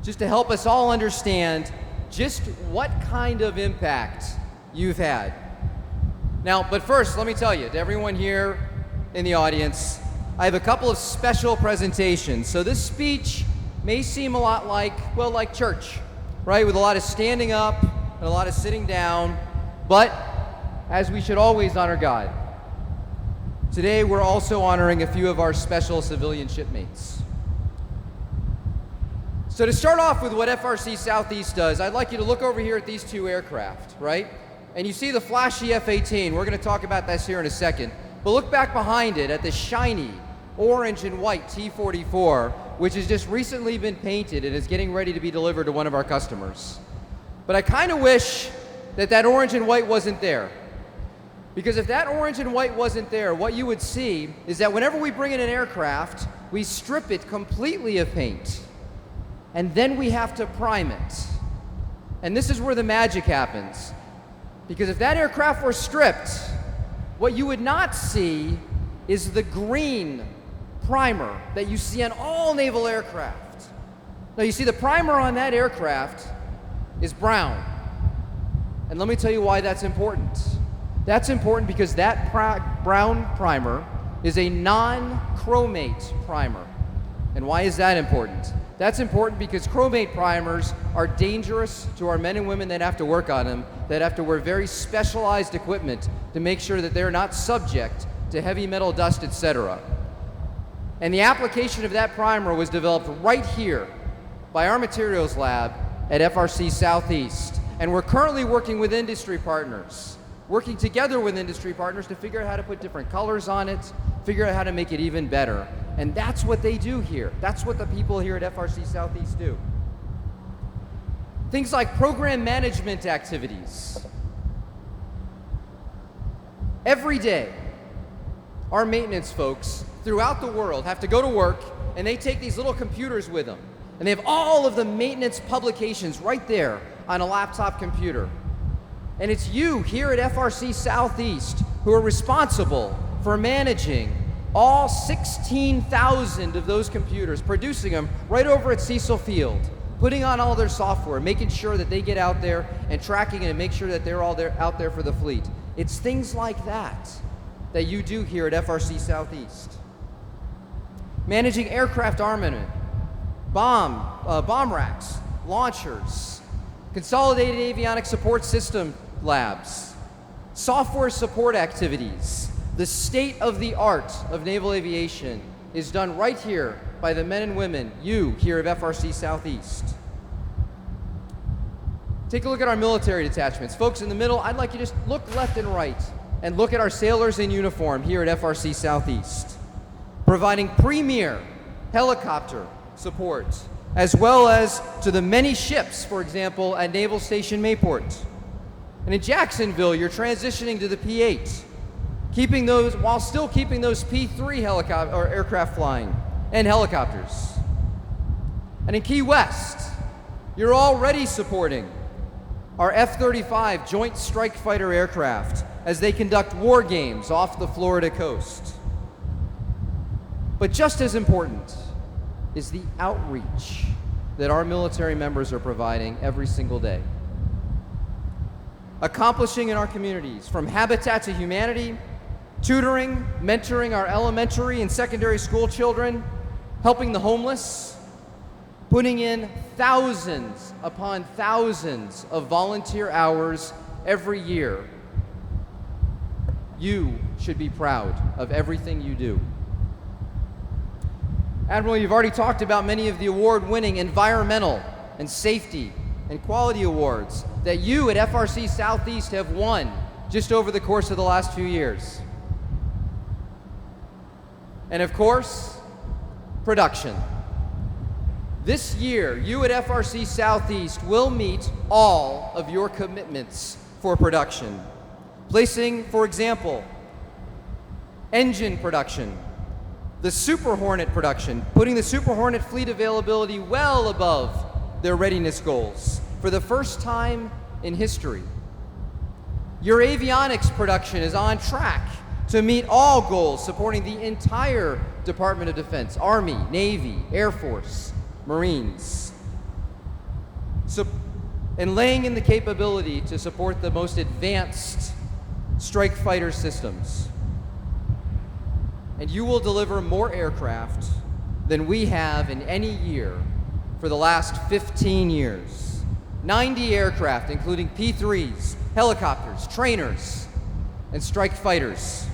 just to help us all understand just what kind of impact you've had. Now, but first, let me tell you, to everyone here in the audience, I have a couple of special presentations. So this speech may seem a lot like church, right? With a lot of standing up and a lot of sitting down, but as we should always honor God, today we're also honoring a few of our special civilian shipmates. So to start off with what FRC Southeast does, I'd like you to look over here at these 2 aircraft, right? And you see the flashy F-18. We're going to talk about this here in a second. But look back behind it at the shiny orange and white T-44, which has just recently been painted and is getting ready to be delivered to one of our customers. But I kind of wish that orange and white wasn't there. Because if that orange and white wasn't there, what you would see is that whenever we bring in an aircraft, we strip it completely of paint. And then we have to prime it. And this is where the magic happens. Because if that aircraft were stripped, what you would not see is the green primer that you see on all naval aircraft. Now you see the primer on that aircraft is brown. And let me tell you why that's important. That's important because that brown primer is a non-chromate primer. And why is that important? That's important because chromate primers are dangerous to our men and women that have to work on them, that have to wear very specialized equipment to make sure that they're not subject to heavy metal dust, etc. And the application of that primer was developed right here by our materials lab at FRC Southeast. And we're currently working with industry partners, working together with industry partners to figure out how to put different colors on it, figure out how to make it even better. And that's what they do here. That's what the people here at FRC Southeast do. Things like program management activities. Every day, our maintenance folks throughout the world have to go to work, and they take these little computers with them. And they have all of the maintenance publications right there on a laptop computer. And it's you here at FRC Southeast who are responsible for managing all 16,000 of those computers, producing them right over at Cecil Field, putting on all their software, making sure that they get out there and tracking it and make sure that they're all out there for the fleet. It's things like that that you do here at FRC Southeast. Managing aircraft armament, bomb racks, launchers, consolidated avionics support system labs, software support activities. The state-of-the-art of naval aviation is done right here by the men and women, you here at FRC Southeast. Take a look at our military detachments. Folks in the middle, I'd like you to just look left and right and look at our sailors in uniform here at FRC Southeast, providing premier helicopter support, as well as to the many ships, for example, at Naval Station Mayport. And in Jacksonville, you're transitioning to the P-8, keeping those, while still keeping those P-3 aircraft flying and helicopters. And in Key West, you're already supporting our F-35 Joint Strike Fighter aircraft as they conduct war games off the Florida coast. But just as important is the outreach that our military members are providing every single day. Accomplishing in our communities, from Habitat to Humanity, tutoring, mentoring our elementary and secondary school children, helping the homeless, putting in thousands upon thousands of volunteer hours every year. You should be proud of everything you do. Admiral, you've already talked about many of the award-winning environmental and safety and quality awards that you at FRC Southeast have won just over the course of the last few years. And of course, production. This year, you at FRC Southeast will meet all of your commitments for production, placing, for example, engine production, the Super Hornet production, putting the Super Hornet fleet availability well above their readiness goals for the first time in history. Your avionics production is on track to meet all goals, supporting the entire Department of Defense, Army, Navy, Air Force, Marines, and laying in the capability to support the most advanced strike fighter systems. And you will deliver more aircraft than we have in any year for the last 15 years. 90 aircraft, including P-3s, helicopters, trainers, and strike fighters.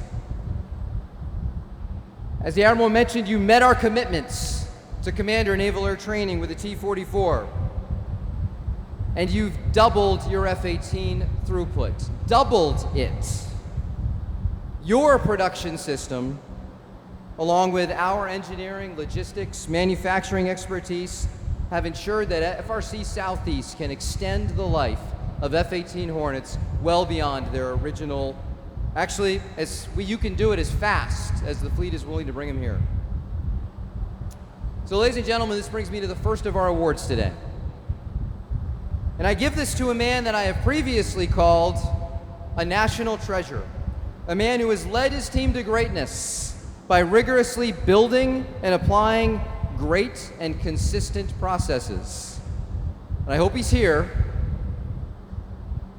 As the Admiral mentioned, you met our commitments to Commander Naval Air Training with the T-44. And you've doubled your F-18 throughput. Doubled it. Your production system, along with our engineering, logistics, manufacturing expertise, have ensured that FRC Southeast can extend the life of F-18 Hornets well beyond their original Actually, you can do it as fast as the fleet is willing to bring him here. So ladies and gentlemen, this brings me to the first of our awards today. And I give this to a man that I have previously called a national treasure, a man who has led his team to greatness by rigorously building and applying great and consistent processes. And I hope he's here.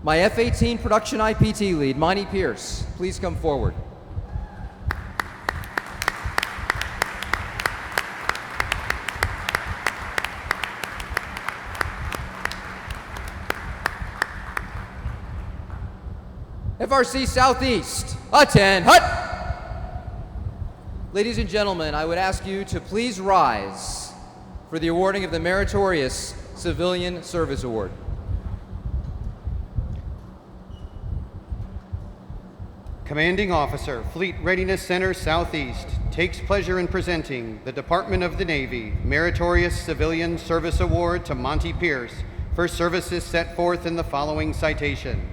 My F-18 production IPT lead, Monty Pierce, please come forward. FRC Southeast, attend, hut! Ladies and gentlemen, I would ask you to please rise for the awarding of the Meritorious Civilian Service Award. Commanding Officer, Fleet Readiness Center Southeast, takes pleasure in presenting the Department of the Navy Meritorious Civilian Service Award to Monty Pierce for services set forth in the following citation.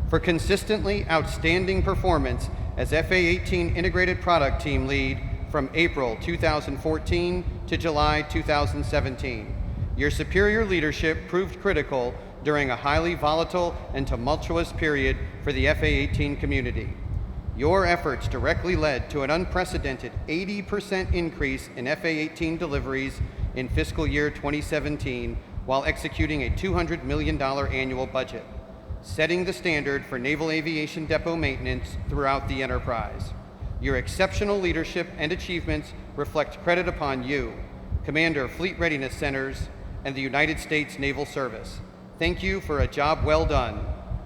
For consistently outstanding performance as FA-18 Integrated Product Team Lead from April 2014 to July 2017. Your superior leadership proved critical during a highly volatile and tumultuous period for the FA-18 community. Your efforts directly led to an unprecedented 80% increase in FA-18 deliveries in fiscal year 2017 while executing a $200 million annual budget, setting the standard for naval aviation depot maintenance throughout the enterprise. Your exceptional leadership and achievements reflect credit upon you, Commander of Fleet Readiness Centers, and the United States Naval Service. Thank you for a job well done.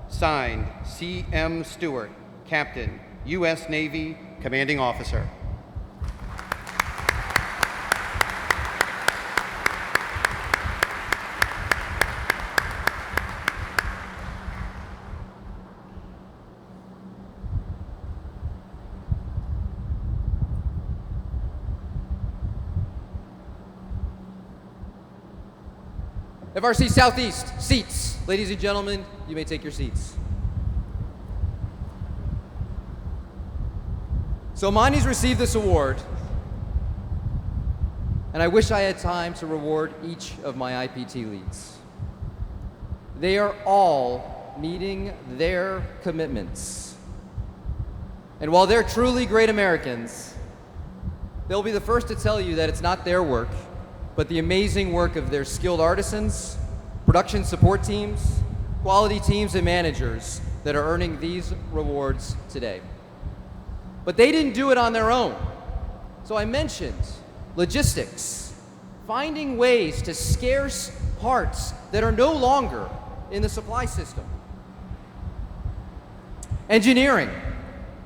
Signed, C.M. Stuart, Captain, U.S. Navy, Commanding Officer. FRC Southeast, seats. Ladies and gentlemen, you may take your seats. So Monty's received this award, and I wish I had time to reward each of my IPT leads. They are all meeting their commitments. And while they're truly great Americans, they'll be the first to tell you that it's not their work, but the amazing work of their skilled artisans, production support teams, quality teams, and managers that are earning these rewards today. But they didn't do it on their own. So I mentioned logistics, finding ways to scarce parts that are no longer in the supply system. Engineering,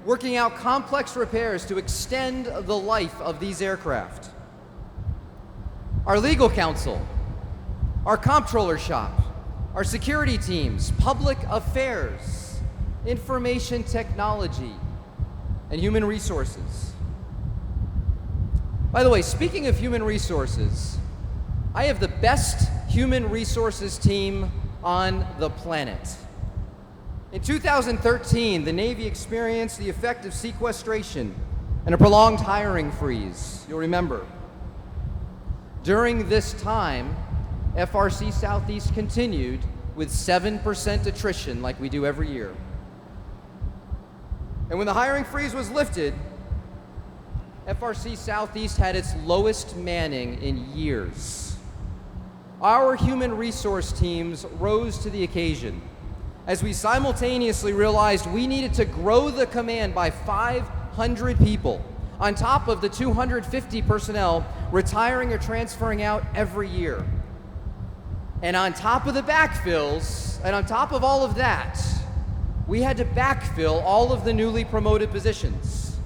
working out complex repairs to extend the life of these aircraft. Our legal counsel, our comptroller shop, our security teams, public affairs, information technology, and human resources. By the way, speaking of human resources, I have the best human resources team on the planet. In 2013, the Navy experienced the effect of sequestration and a prolonged hiring freeze, you'll remember. During this time, FRC Southeast continued with 7% attrition like we do every year. And when the hiring freeze was lifted, FRC Southeast had its lowest manning in years. Our human resource teams rose to the occasion as we simultaneously realized we needed to grow the command by 500 people on top of the 250 personnel retiring or transferring out every year. And on top of the backfills, and on top of all of that, we had to backfill all of the newly promoted positions.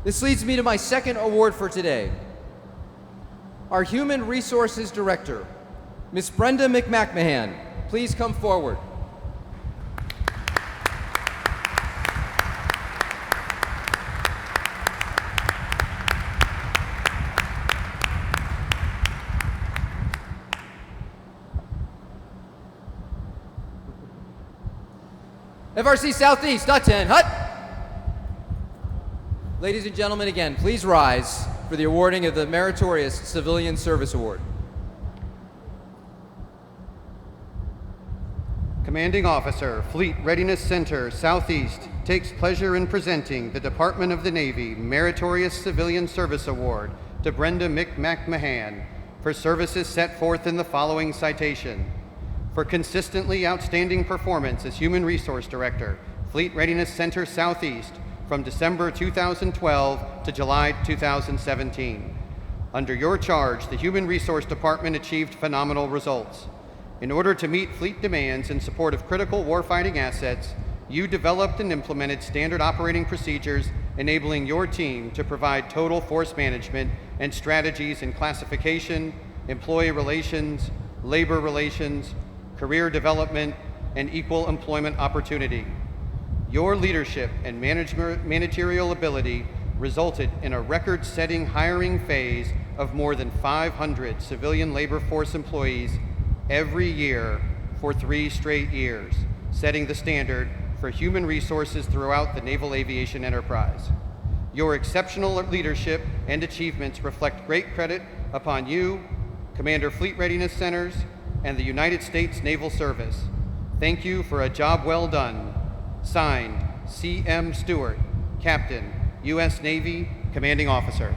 This leads me to my second award for today. Our Human Resources Director, Miss Brenda McMahon, please come forward. FRC Southeast, attend, hut! Ladies and gentlemen, again, please rise for the awarding of the Meritorious Civilian Service Award. Commanding Officer, Fleet Readiness Center, Southeast, takes pleasure in presenting the Department of the Navy Meritorious Civilian Service Award to Brenda McMahon for services set forth in the following citation. For consistently outstanding performance as Human Resource Director, Fleet Readiness Center, Southeast, from December 2012 to July 2017. Under your charge, the Human Resource Department achieved phenomenal results. In order to meet fleet demands in support of critical warfighting assets, you developed and implemented standard operating procedures enabling your team to provide total force management and strategies in classification, employee relations, labor relations, career development, and equal employment opportunity. Your leadership and managerial ability resulted in a record-setting hiring phase of more than 500 civilian labor force employees every year for 3 straight years, setting the standard for human resources throughout the naval aviation enterprise. Your exceptional leadership and achievements reflect great credit upon you, Commander Fleet Readiness Centers, and the United States Naval Service. Thank you for a job well done. Signed, C.M. Stuart, Captain, U.S. Navy, Commanding Officer.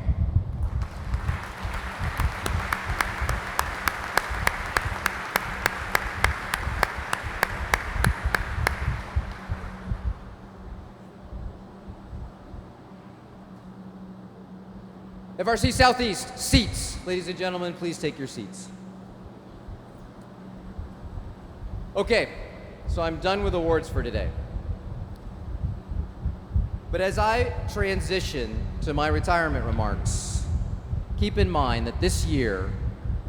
FRC Southeast, seats. Ladies and gentlemen, please take your seats. Okay, so I'm done with awards for today. But as I transition to my retirement remarks, keep in mind that this year,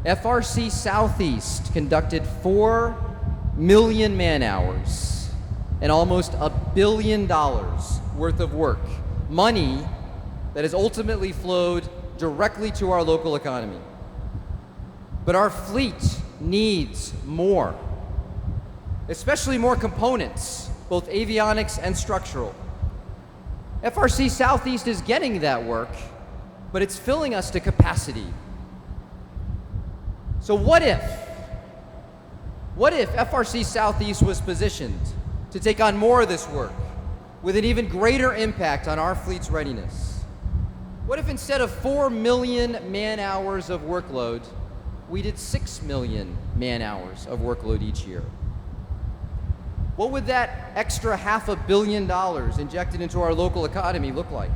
FRC Southeast conducted 4 million man-hours and almost $1 billion worth of work, money that has ultimately flowed directly to our local economy. But our fleet needs more, especially more components, both avionics and structural. FRC Southeast is getting that work, but it's filling us to capacity. So what if FRC Southeast was positioned to take on more of this work with an even greater impact on our fleet's readiness? What if instead of 4 million man-hours of workload, we did 6 million man-hours of workload each year? What would that extra $500 million injected into our local economy look like?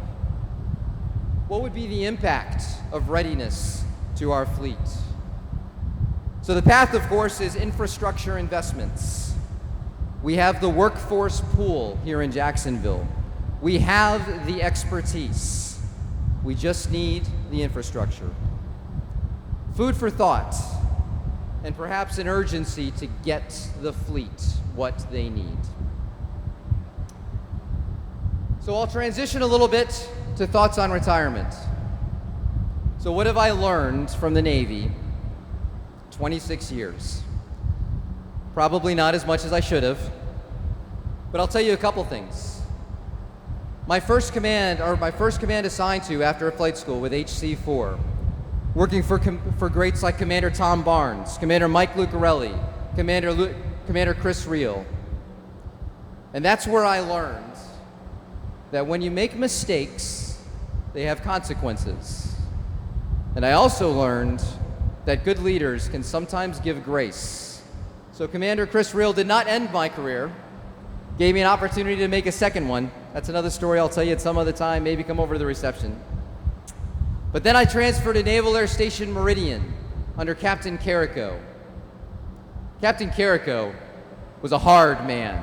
What would be the impact of readiness to our fleet? So the path, of course, is infrastructure investments. We have the workforce pool here in Jacksonville. We have the expertise. We just need the infrastructure. Food for thought, and perhaps an urgency to get the fleet what they need. So I'll transition a little bit to thoughts on retirement. So what have I learned from the Navy? 26 years. Probably not as much as I should have, but I'll tell you a couple things. My first command assigned to after flight school with HC4, working for greats like Commander Tom Barnes, Commander Mike Lucarelli, Commander Chris Reel. And that's where I learned that when you make mistakes, they have consequences. And I also learned that good leaders can sometimes give grace. So Commander Chris Reel did not end my career, gave me an opportunity to make a second one. That's another story I'll tell you at some other time, maybe come over to the reception. But then I transferred to Naval Air Station Meridian under Captain Carrico. Captain Carrico was a hard man.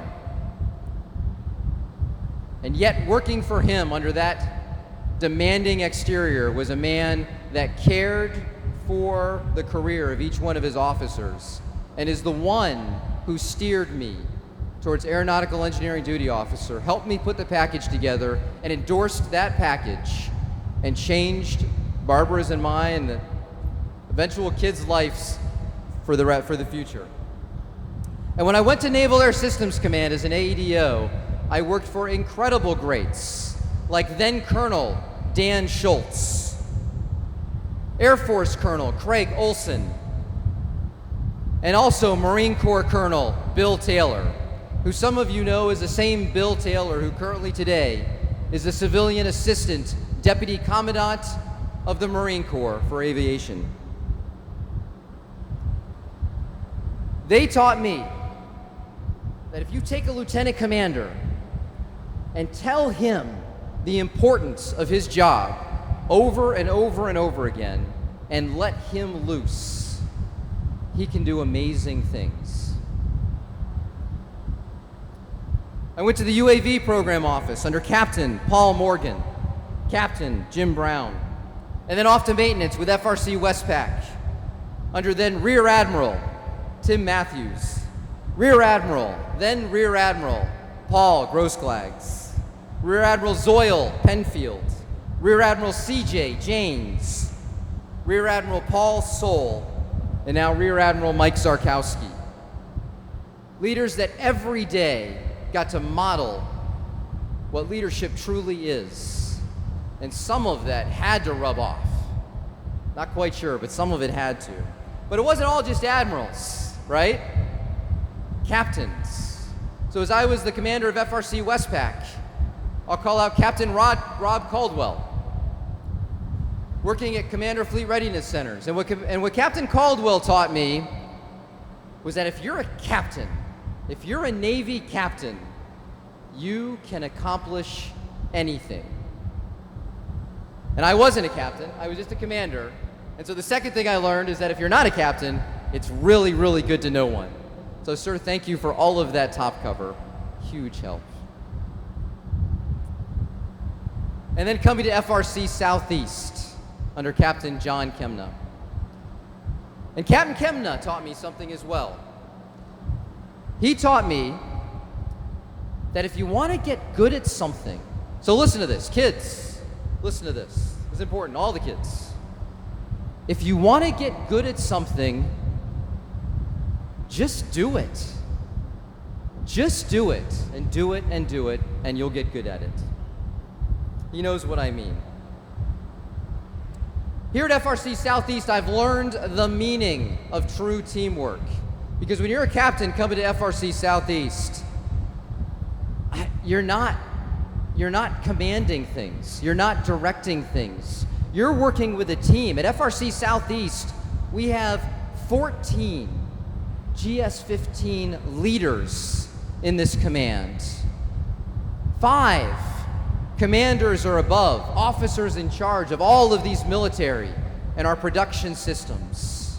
And yet working for him under that demanding exterior was a man that cared for the career of each one of his officers and is the one who steered me towards Aeronautical Engineering Duty Officer, helped me put the package together, and endorsed that package, and changed Barbara's and mine and the eventual kids' lives for the future. And when I went to Naval Air Systems Command as an AEDO, I worked for incredible greats like then Colonel Dan Schultz, Air Force Colonel Craig Olson, and also Marine Corps Colonel Bill Taylor, who some of you know is the same Bill Taylor who currently today is the Civilian Assistant Deputy Commandant of the Marine Corps for Aviation. They taught me that if you take a lieutenant commander and tell him the importance of his job over and over and over again and let him loose, he can do amazing things. I went to the UAV program office under Captain Paul Morgan, Captain Jim Brown, and then off to maintenance with FRC Westpac under then Rear Admiral Tim Matthews, Rear Admiral, then Rear Admiral Paul Grossglags, Rear Admiral Zoyle Penfield, Rear Admiral C.J. Janes, Rear Admiral Paul Soule, and now Rear Admiral Mike Zarkowski. Leaders that every day got to model what leadership truly is. And some of that had to rub off. Not quite sure, but some of it had to. But it wasn't all just admirals, right? Captains. So as I was the commander of FRC Westpac, I'll call out Captain Rob Caldwell, working at Commander Fleet Readiness Centers. And what Captain Caldwell taught me was that if you're a captain, if you're a Navy captain, you can accomplish anything. And I wasn't a captain, I was just a commander. And so the second thing I learned is that if you're not a captain, it's really, really good to know one. So sir, thank you for all of that top cover. Huge help. And then coming to FRC Southeast under Captain John Kemna. And Captain Kemna taught me something as well. He taught me that if you want to get good at something, so listen to this, kids, listen to this. It's important, all the kids. If you want to get good at something, just do it. Just do it, and do it, and do it, and you'll get good at it. He knows what I mean. Here at FRC Southeast, I've learned the meaning of true teamwork. Because when you're a captain coming to FRC Southeast, you're not commanding things. You're not directing things. You're working with a team. At FRC Southeast, we have 14 GS-15 leaders in this command. 5 commanders or above, officers in charge of all of these military and our production systems.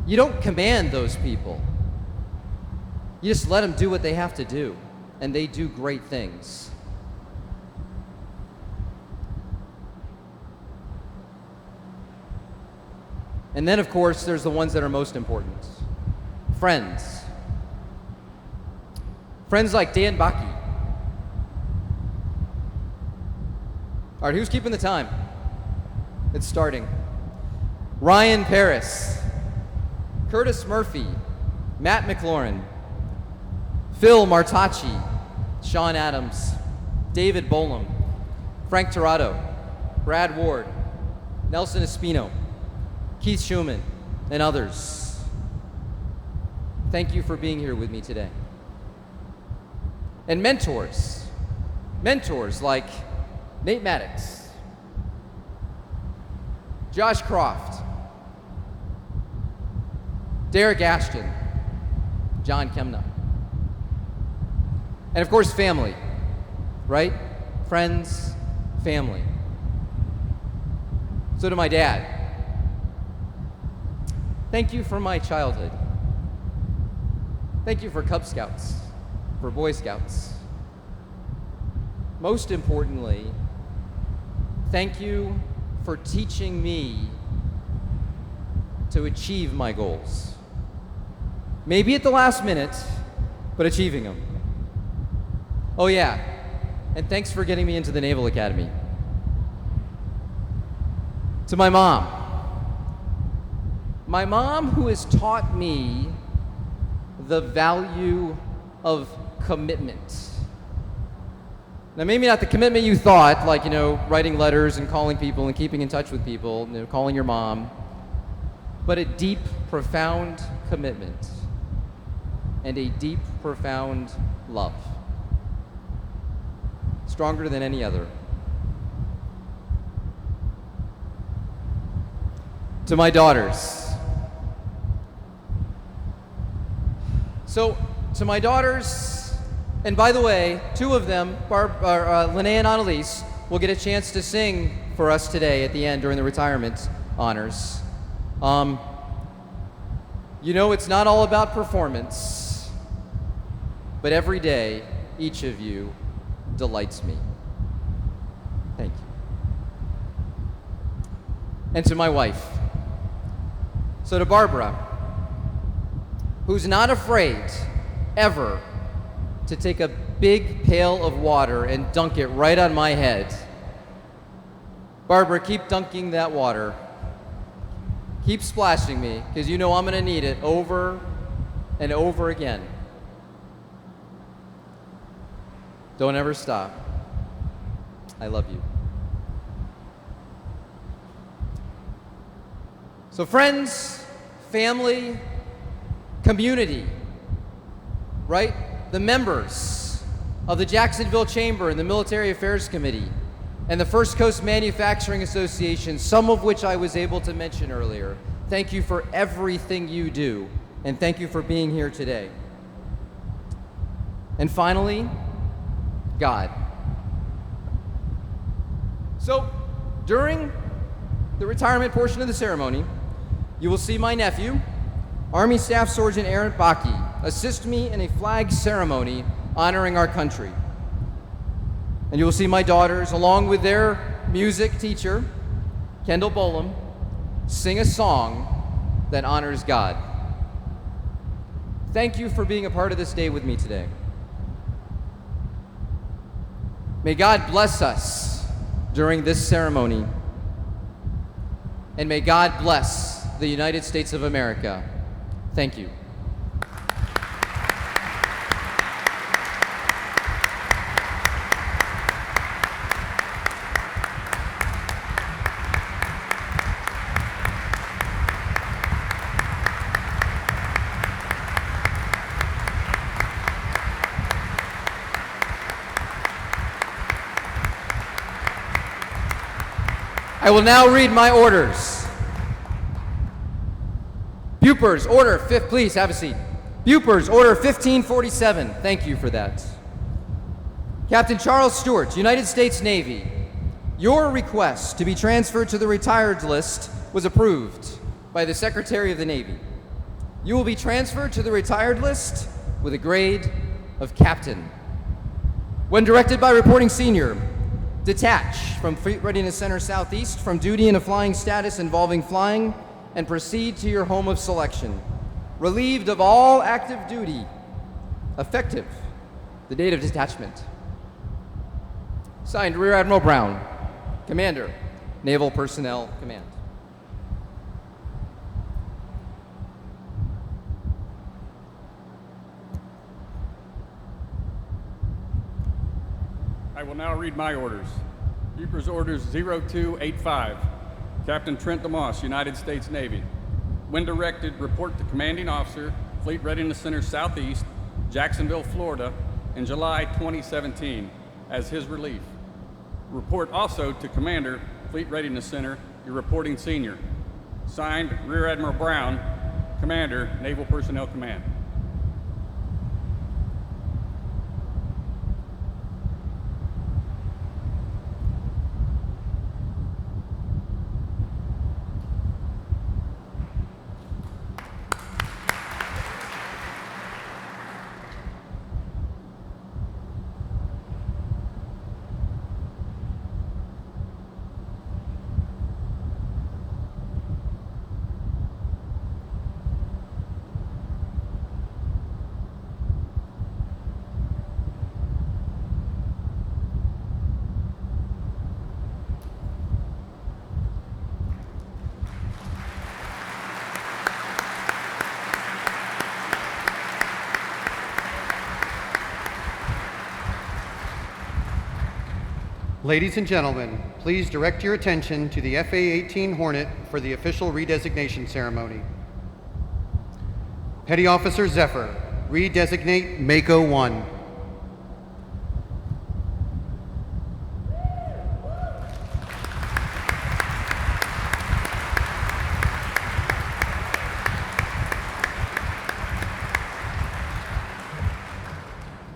You don't command those people. You just let them do what they have to do, and they do great things. And then, of course, there's the ones that are most important. Friends. Friends like Dan Baki. All right, who's keeping the time? It's starting. Ryan Paris, Curtis Murphy, Matt McLaurin, Phil Martacci, Sean Adams, David Bolam, Frank Tirado, Brad Ward, Nelson Espino, Keith Schumann, and others. Thank you for being here with me today. And mentors like Nate Maddox, Josh Croft, Derek Ashton, John Kemna. And of course, family, right? Friends, family. So to my dad, thank you for my childhood. Thank you for Cub Scouts, for Boy Scouts. Most importantly, thank you for teaching me to achieve my goals. Maybe at the last minute, but achieving them. Oh yeah, and thanks for getting me into the Naval Academy. To my mom who has taught me the value of commitment. Now, maybe not the commitment you thought, like, writing letters and calling people and keeping in touch with people, calling your mom, but a deep, profound commitment and a deep, profound love. Stronger than any other. To my daughters. So, to my daughters, and by the way, two of them, Linnea and Annalise, will get a chance to sing for us today at the end during the retirement honors. It's not all about performance, but every day, each of you delights me. Thank you. And to my wife. So to Barbara, who's not afraid ever to take a big pail of water and dunk it right on my head. Barbara, keep dunking that water. Keep splashing me, because I'm going to need it over and over again. Don't ever stop. I love you. So friends, family, community, right? The members of the Jacksonville Chamber and the Military Affairs Committee and the First Coast Manufacturing Association, some of which I was able to mention earlier. Thank you for everything you do, and thank you for being here today. And finally, God. So, during the retirement portion of the ceremony, you will see my nephew, Army Staff Sergeant Aaron Bakke, assist me in a flag ceremony honoring our country. And you will see my daughters, along with their music teacher, Kendall Bolam, sing a song that honors God. Thank you for being a part of this day with me today. May God bless us during this ceremony, and may God bless the United States of America. Thank you. I will now read my orders. Bupers, order, please have a seat. Bupers, order 1547. Thank you for that. Captain Charles Stuart, United States Navy. Your request to be transferred to the retired list was approved by the Secretary of the Navy. You will be transferred to the retired list with a grade of captain. When directed by reporting senior, detach from Fleet Readiness Center Southeast from duty in a flying status involving flying and proceed to your home of selection. Relieved of all active duty, effective the date of detachment. Signed, Rear Admiral Brown, Commander, Naval Personnel Command. I will now read my orders. Bupers Orders 0285. Captain Trent DeMoss, United States Navy. When directed, report to Commanding Officer, Fleet Readiness Center Southeast, Jacksonville, Florida, in July 2017 as his relief. Report also to Commander, Fleet Readiness Center, your reporting senior. Signed, Rear Admiral Brown, Commander, Naval Personnel Command. Ladies and gentlemen, please direct your attention to the FA-18 Hornet for the official redesignation ceremony. Petty Officer Zephyr, redesignate Mako 1.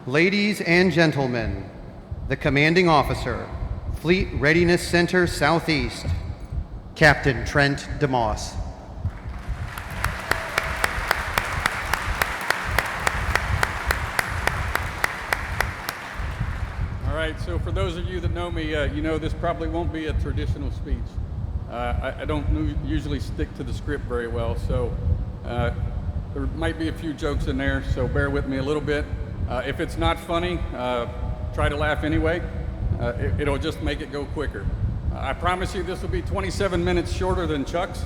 Ladies and gentlemen, the commanding officer, Fleet Readiness Center Southeast, Captain Trent DeMoss. All right, so for those of you that know me, you know this probably won't be a traditional speech. I don't usually stick to the script very well, so there might be a few jokes in there, so bear with me a little bit. If it's not funny, try to laugh anyway. It'll just make it go quicker. I promise you this will be 27 minutes shorter than Chuck's.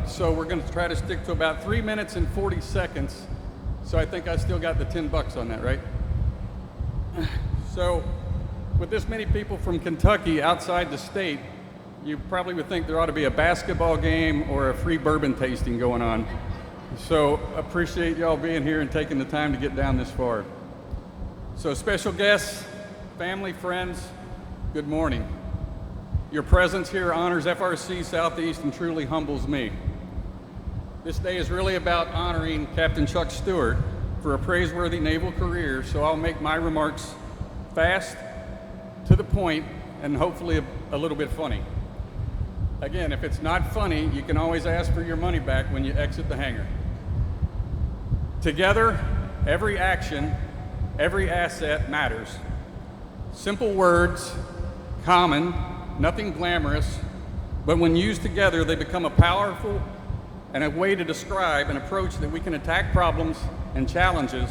So we're going to try to stick to about 3 minutes and 40 seconds. So I think I still got the $10 on that, right? So with this many people from Kentucky outside the state, you probably would think there ought to be a basketball game or a free bourbon tasting going on. So appreciate y'all being here and taking the time to get down this far. So special guests, family, friends, good morning. Your presence here honors FRC Southeast and truly humbles me. This day is really about honoring Captain Chuck Stuart for a praiseworthy naval career, so I'll make my remarks fast, to the point, and hopefully a little bit funny. Again, if it's not funny, you can always ask for your money back when you exit the hangar. Together, every action, every asset matters. Simple words, common, nothing glamorous, but when used together, they become a powerful and a way to describe an approach that we can attack problems and challenges,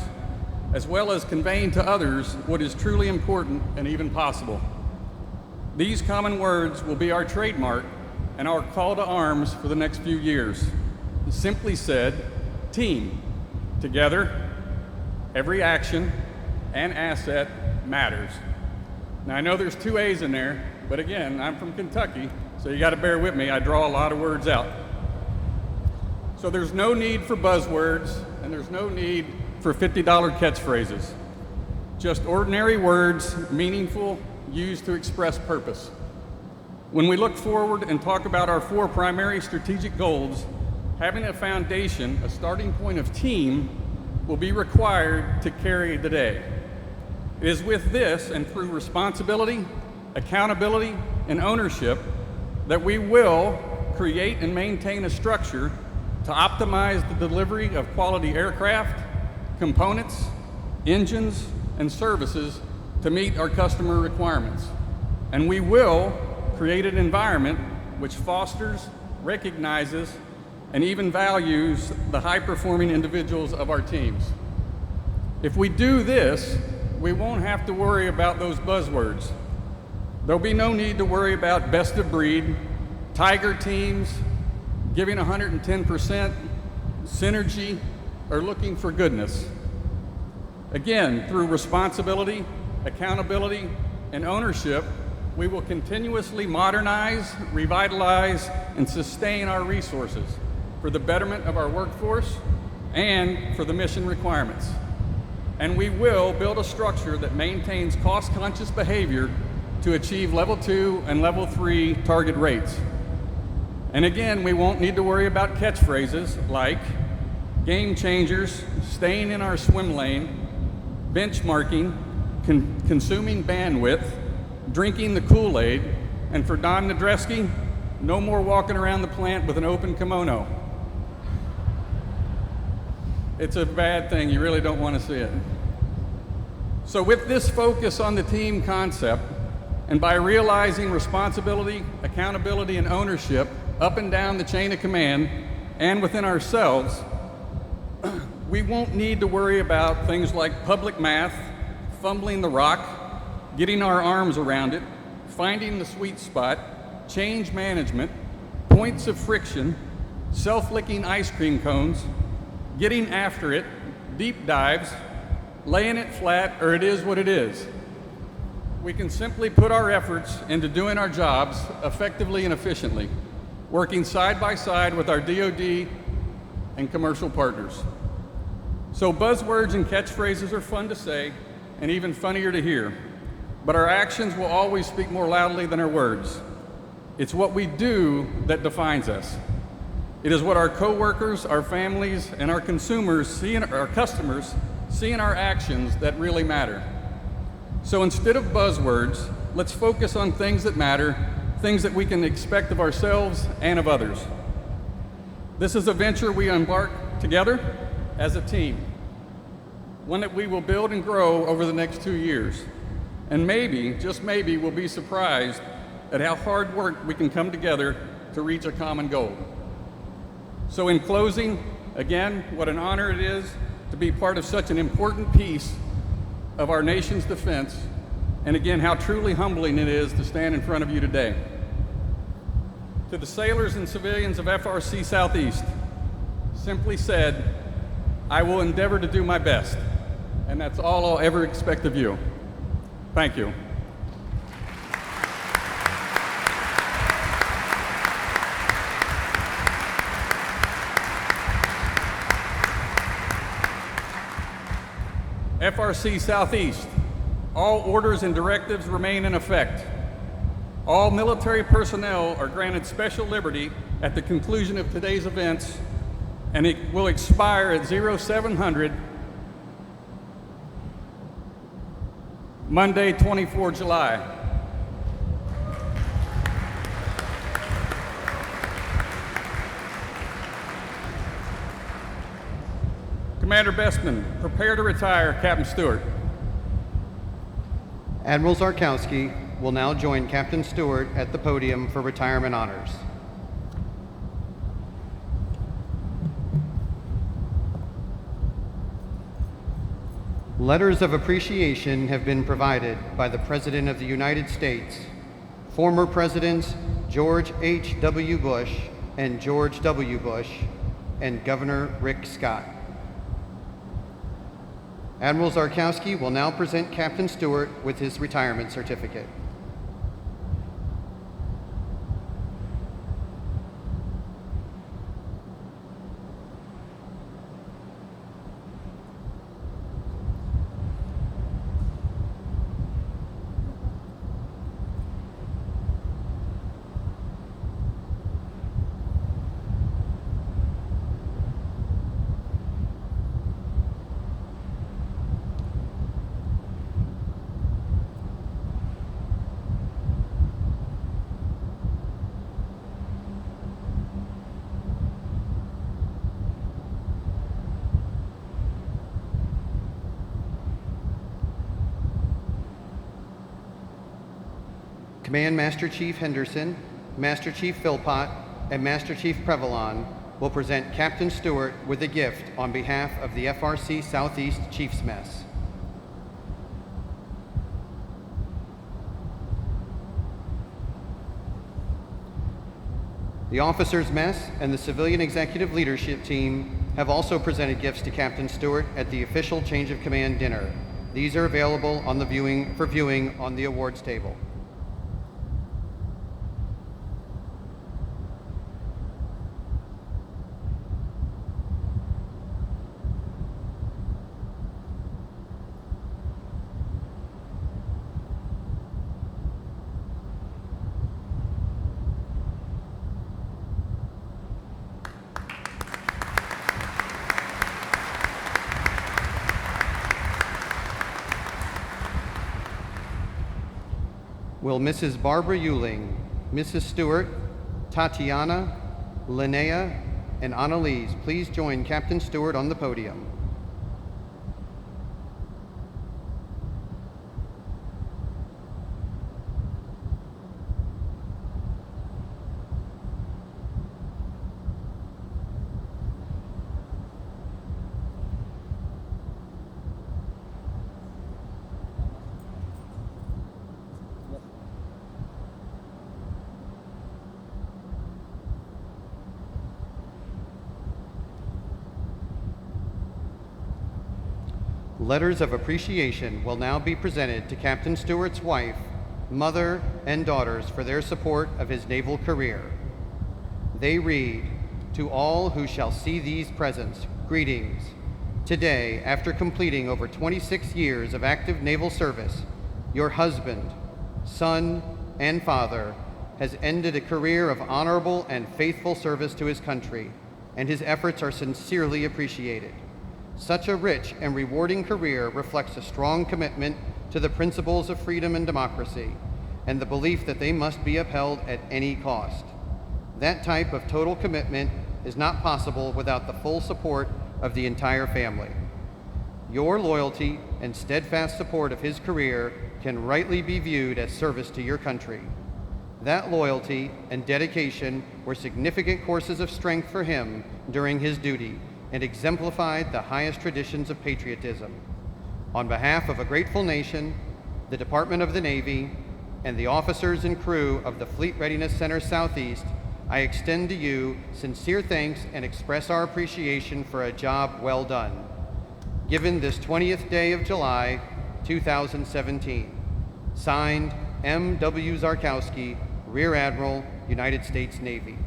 as well as conveying to others what is truly important and even possible. These common words will be our trademark and our call to arms for the next few years. Simply said, team. Together, every action and asset matters. Now I know there's 2 A's in there, but again, I'm from Kentucky, so you gotta bear with me, I draw a lot of words out. So there's no need for buzzwords, and there's no need for $50 catchphrases. Just ordinary words, meaningful, used to express purpose. When we look forward and talk about our 4 primary strategic goals, having a foundation, a starting point of team, will be required to carry the day. It is with this and through responsibility, accountability, and ownership that we will create and maintain a structure to optimize the delivery of quality aircraft, components, engines, and services to meet our customer requirements. And we will create an environment which fosters, recognizes, and even values the high-performing individuals of our teams. If we do this, we won't have to worry about those buzzwords. There'll be no need to worry about best of breed, tiger teams, giving 110%, synergy, or looking for goodness. Again, through responsibility, accountability, and ownership, we will continuously modernize, revitalize, and sustain our resources for the betterment of our workforce and for the mission requirements. And we will build a structure that maintains cost-conscious behavior to achieve level 2 and level 3 target rates. And again, we won't need to worry about catchphrases like game changers, staying in our swim lane, benchmarking, consuming bandwidth, drinking the Kool-Aid, and for Don Nadreski, no more walking around the plant with an open kimono. It's a bad thing, you really don't want to see it. So with this focus on the team concept, and by realizing responsibility, accountability, and ownership up and down the chain of command and within ourselves, we won't need to worry about things like public math, fumbling the rock, getting our arms around it, finding the sweet spot, change management, points of friction, self-licking ice cream cones, getting after it, deep dives, laying it flat, or it is what it is. we can simply put our efforts into doing our jobs effectively and efficiently, working side by side with our DoD and commercial partners. So buzzwords and catchphrases are fun to say and even funnier to hear, but our actions will always speak more loudly than our words. It's what we do that defines us. It is what our coworkers, our families, and our consumers our customers see in our actions that really matter. So instead of buzzwords, let's focus on things that matter, things that we can expect of ourselves and of others. This is a venture we embark together as a team, one that we will build and grow over the next 2 years. And maybe, just maybe, we'll be surprised at how hard work we can come together to reach a common goal. So in closing, again, what an honor it is to be part of such an important piece of our nation's defense, and again, how truly humbling it is to stand in front of you today. To the sailors and civilians of FRC Southeast, simply said, I will endeavor to do my best, and that's all I'll ever expect of you. Thank you. FRC Southeast, all orders and directives remain in effect. All military personnel are granted special liberty at the conclusion of today's events, and it will expire at 0700, Monday, 24 July. Commander Bestman, prepare to retire Captain Stuart. Admiral Zarkowski will now join Captain Stuart at the podium for retirement honors. Letters of appreciation have been provided by the President of the United States, former Presidents George H.W. Bush and George W. Bush, and Governor Rick Scott. Admiral Zarkowski will now present Captain Stuart with his retirement certificate. Command Master Chief Henderson, Master Chief Philpott, and Master Chief Prevalon will present Captain Stuart with a gift on behalf of the FRC Southeast Chiefs Mess. The Officers Mess and the Civilian Executive Leadership Team have also presented gifts to Captain Stuart at the official Change of Command dinner. These are available on the viewing on the awards table. Will Mrs. Barbara Euling, Mrs. Stewart, Tatiana, Linnea, and Annalise please join Captain Stuart on the podium? Letters of appreciation will now be presented to Captain Stuart's wife, mother, and daughters for their support of his naval career. They read, "To all who shall see these presents, greetings. Today, after completing over 26 years of active naval service, your husband, son, and father has ended a career of honorable and faithful service to his country, and his efforts are sincerely appreciated. Such a rich and rewarding career reflects a strong commitment to the principles of freedom and democracy, and the belief that they must be upheld at any cost. That type of total commitment is not possible without the full support of the entire family. Your loyalty and steadfast support of his career can rightly be viewed as service to your country. That loyalty and dedication were significant courses of strength for him during his duty and exemplified the highest traditions of patriotism. On behalf of a grateful nation, the Department of the Navy, and the officers and crew of the Fleet Readiness Center Southeast, I extend to you sincere thanks and express our appreciation for a job well done. Given this 20th day of July, 2017. Signed, M.W. Zarkowski, Rear Admiral, United States Navy.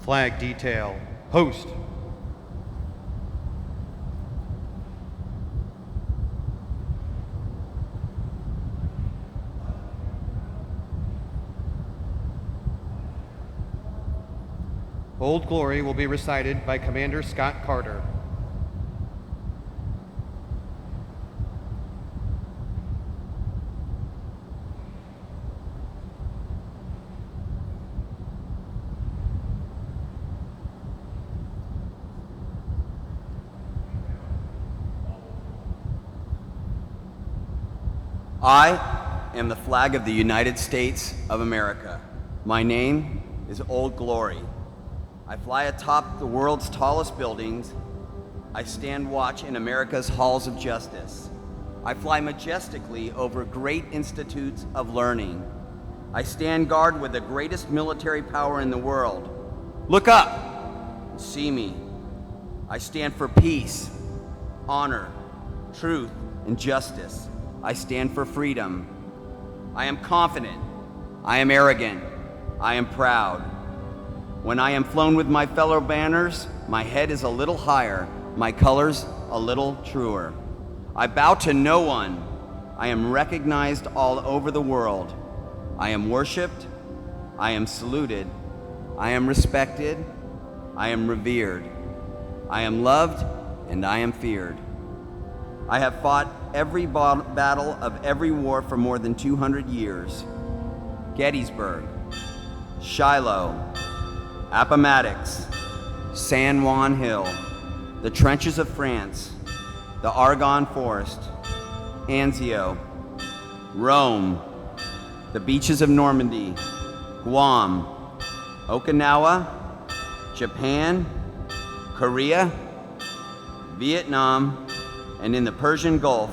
Flag detail, post. Old Glory will be recited by Commander Scott Carter. I am the flag of the United States of America. My name is Old Glory. I fly atop the world's tallest buildings. I stand watch in America's halls of justice. I fly majestically over great institutes of learning. I stand guard with the greatest military power in the world. Look up and see me. I stand for peace, honor, truth, and justice. I stand for freedom. I am confident. I am arrogant. I am proud. When I am flown with my fellow banners, my head is a little higher, my colors a little truer. I bow to no one. I am recognized all over the world. I am worshiped. I am saluted. I am respected. I am revered. I am loved and I am feared. I have fought every battle of every war for more than 200 years. Gettysburg, Shiloh, Appomattox, San Juan Hill, the trenches of France, the Argonne Forest, Anzio, Rome, the beaches of Normandy, Guam, Okinawa, Japan, Korea, Vietnam, and in the Persian Gulf,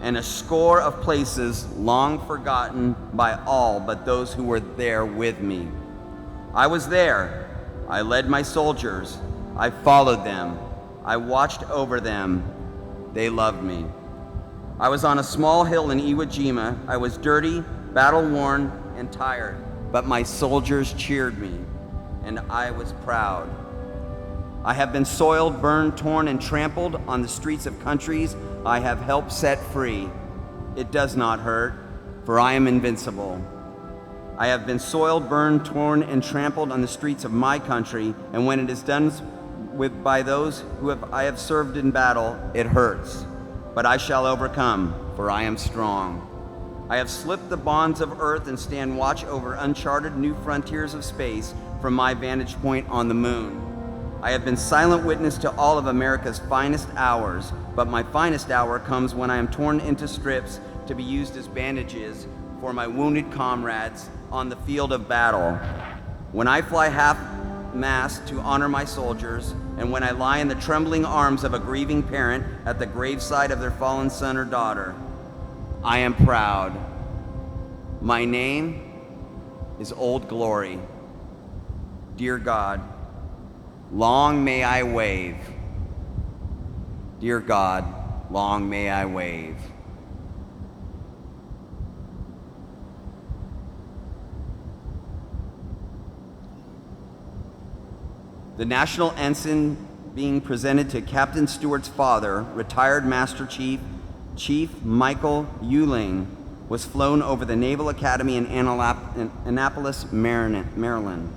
and a score of places long forgotten by all but those who were there with me. I was there. I led my soldiers. I followed them. I watched over them. They loved me. I was on a small hill in Iwo Jima. I was dirty, battle-worn, and tired, but my soldiers cheered me, and I was proud. I have been soiled, burned, torn, and trampled on the streets of countries I have helped set free. It does not hurt, for I am invincible. I have been soiled, burned, torn, and trampled on the streets of my country, and when it is done by those I have served in battle, it hurts. But I shall overcome, for I am strong. I have slipped the bonds of earth and stand watch over uncharted new frontiers of space from my vantage point on the moon. I have been silent witness to all of America's finest hours, but my finest hour comes when I am torn into strips to be used as bandages for my wounded comrades on the field of battle. When I fly half-mast to honor my soldiers, and when I lie in the trembling arms of a grieving parent at the graveside of their fallen son or daughter, I am proud. My name is Old Glory. Dear God, long may I wave. Dear God, long may I wave. The National Ensign being presented to Captain Stuart's father, retired Master Chief, Chief Michael Euling, was flown over the Naval Academy in Annapolis, Maryland.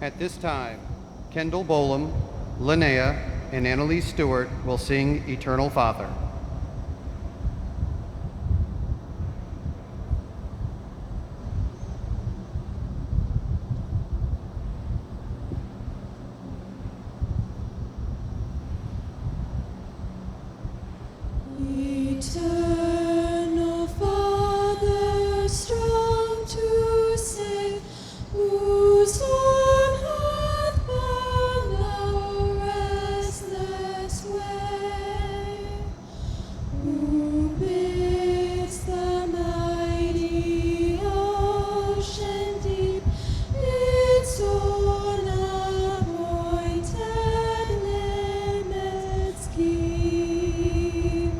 At this time, Kendall Bolam, Linnea, and Annalise Stewart will sing Eternal Father. Eternal Father, strong to save, whose arm hath bound our restless way, who bids the mighty ocean deep its own appointed limits keep.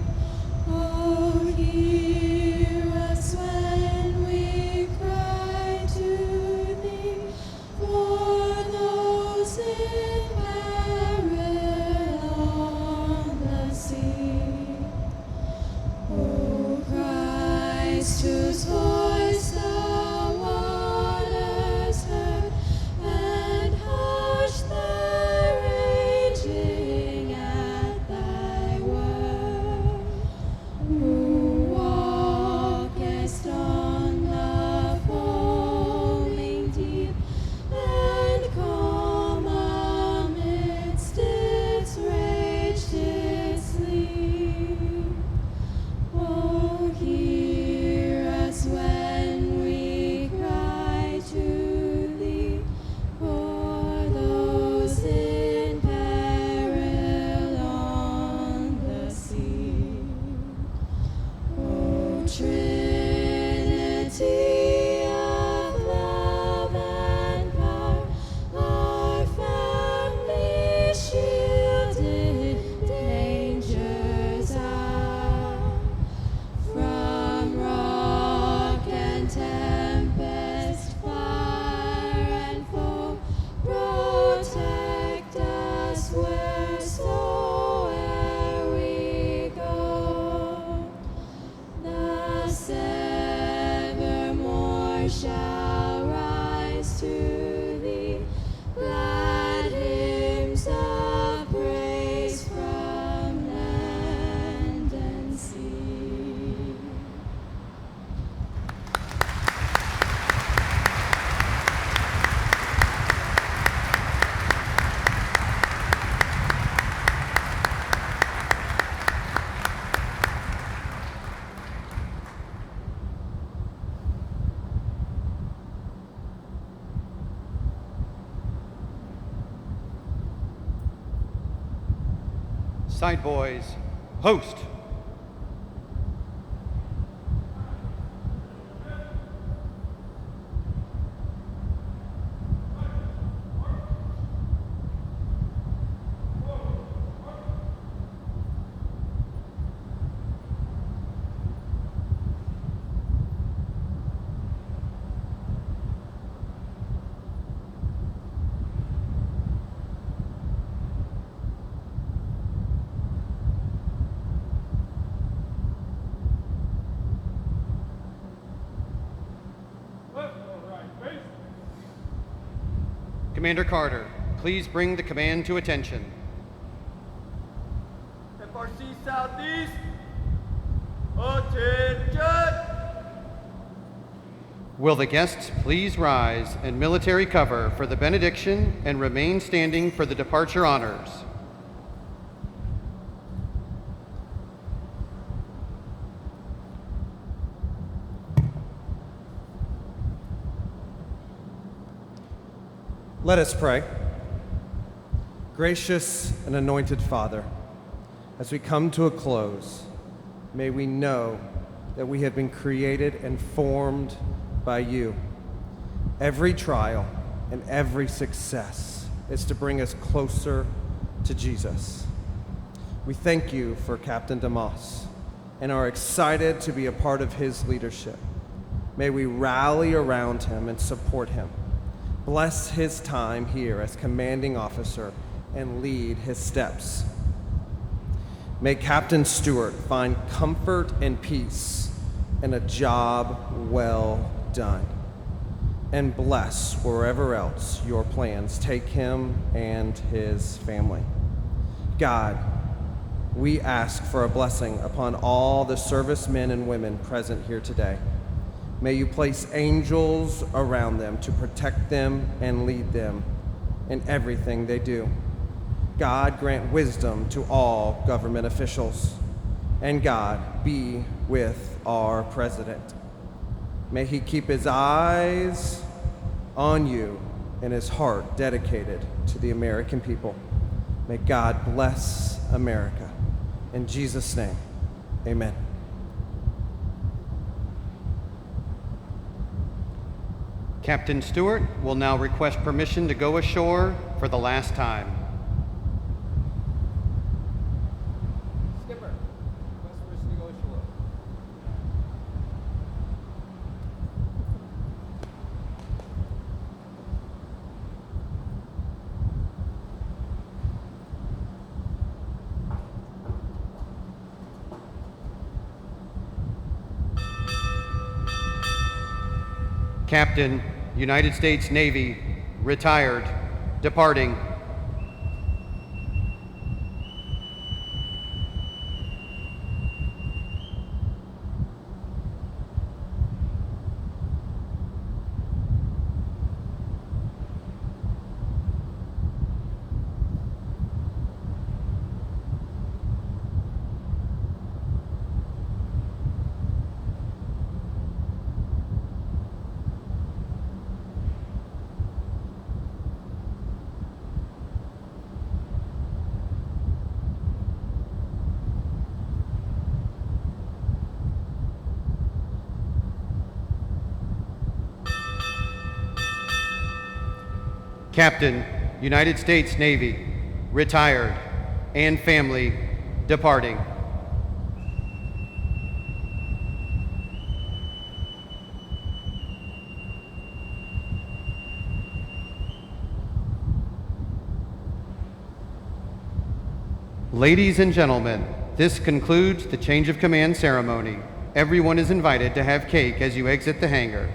Oh, hear us when we cry to thee for those in peril on the sea. O Christ, whose voice the waters heard, and hushed their raging at thy word, who walkest on the foaming deep, and calm amidst its rage did sleep. Oh, hear us when we cry to thee for those in peril on the sea. O Trinity of love and power, our family shielded dangers hour. From rock and tempest, fire and foe, protect us wheresoe'er we go. Thus evermore shall rise to thee glad hymns of praise from land and sea. Side boys, host. Commander Carter, please bring the command to attention. FRC Southeast, attention! Will the guests please rise in military cover for the benediction and remain standing for the departure honors? Let us pray. Gracious and anointed Father, as we come to a close, may we know that we have been created and formed by you. Every trial and every success is to bring us closer to Jesus. We thank you for Captain Demas and are excited to be a part of his leadership. May we rally around him and support him. Bless his time here as commanding officer and lead his steps. May Captain Stuart find comfort and peace in a job well done. And bless wherever else your plans take him and his family. God, we ask for a blessing upon all the servicemen and women present here today. May you place angels around them to protect them and lead them in everything they do. God, grant wisdom to all government officials. And God, be with our president. May he keep his eyes on you and his heart dedicated to the American people. May God bless America. In Jesus' name, amen. Captain Stuart will now request permission to go ashore for the last time. Skipper, request permission to go ashore. Captain, United States Navy, retired, departing. Captain, United States Navy, retired, and family, departing. Ladies and gentlemen, this concludes the change of command ceremony. Everyone is invited to have cake as you exit the hangar.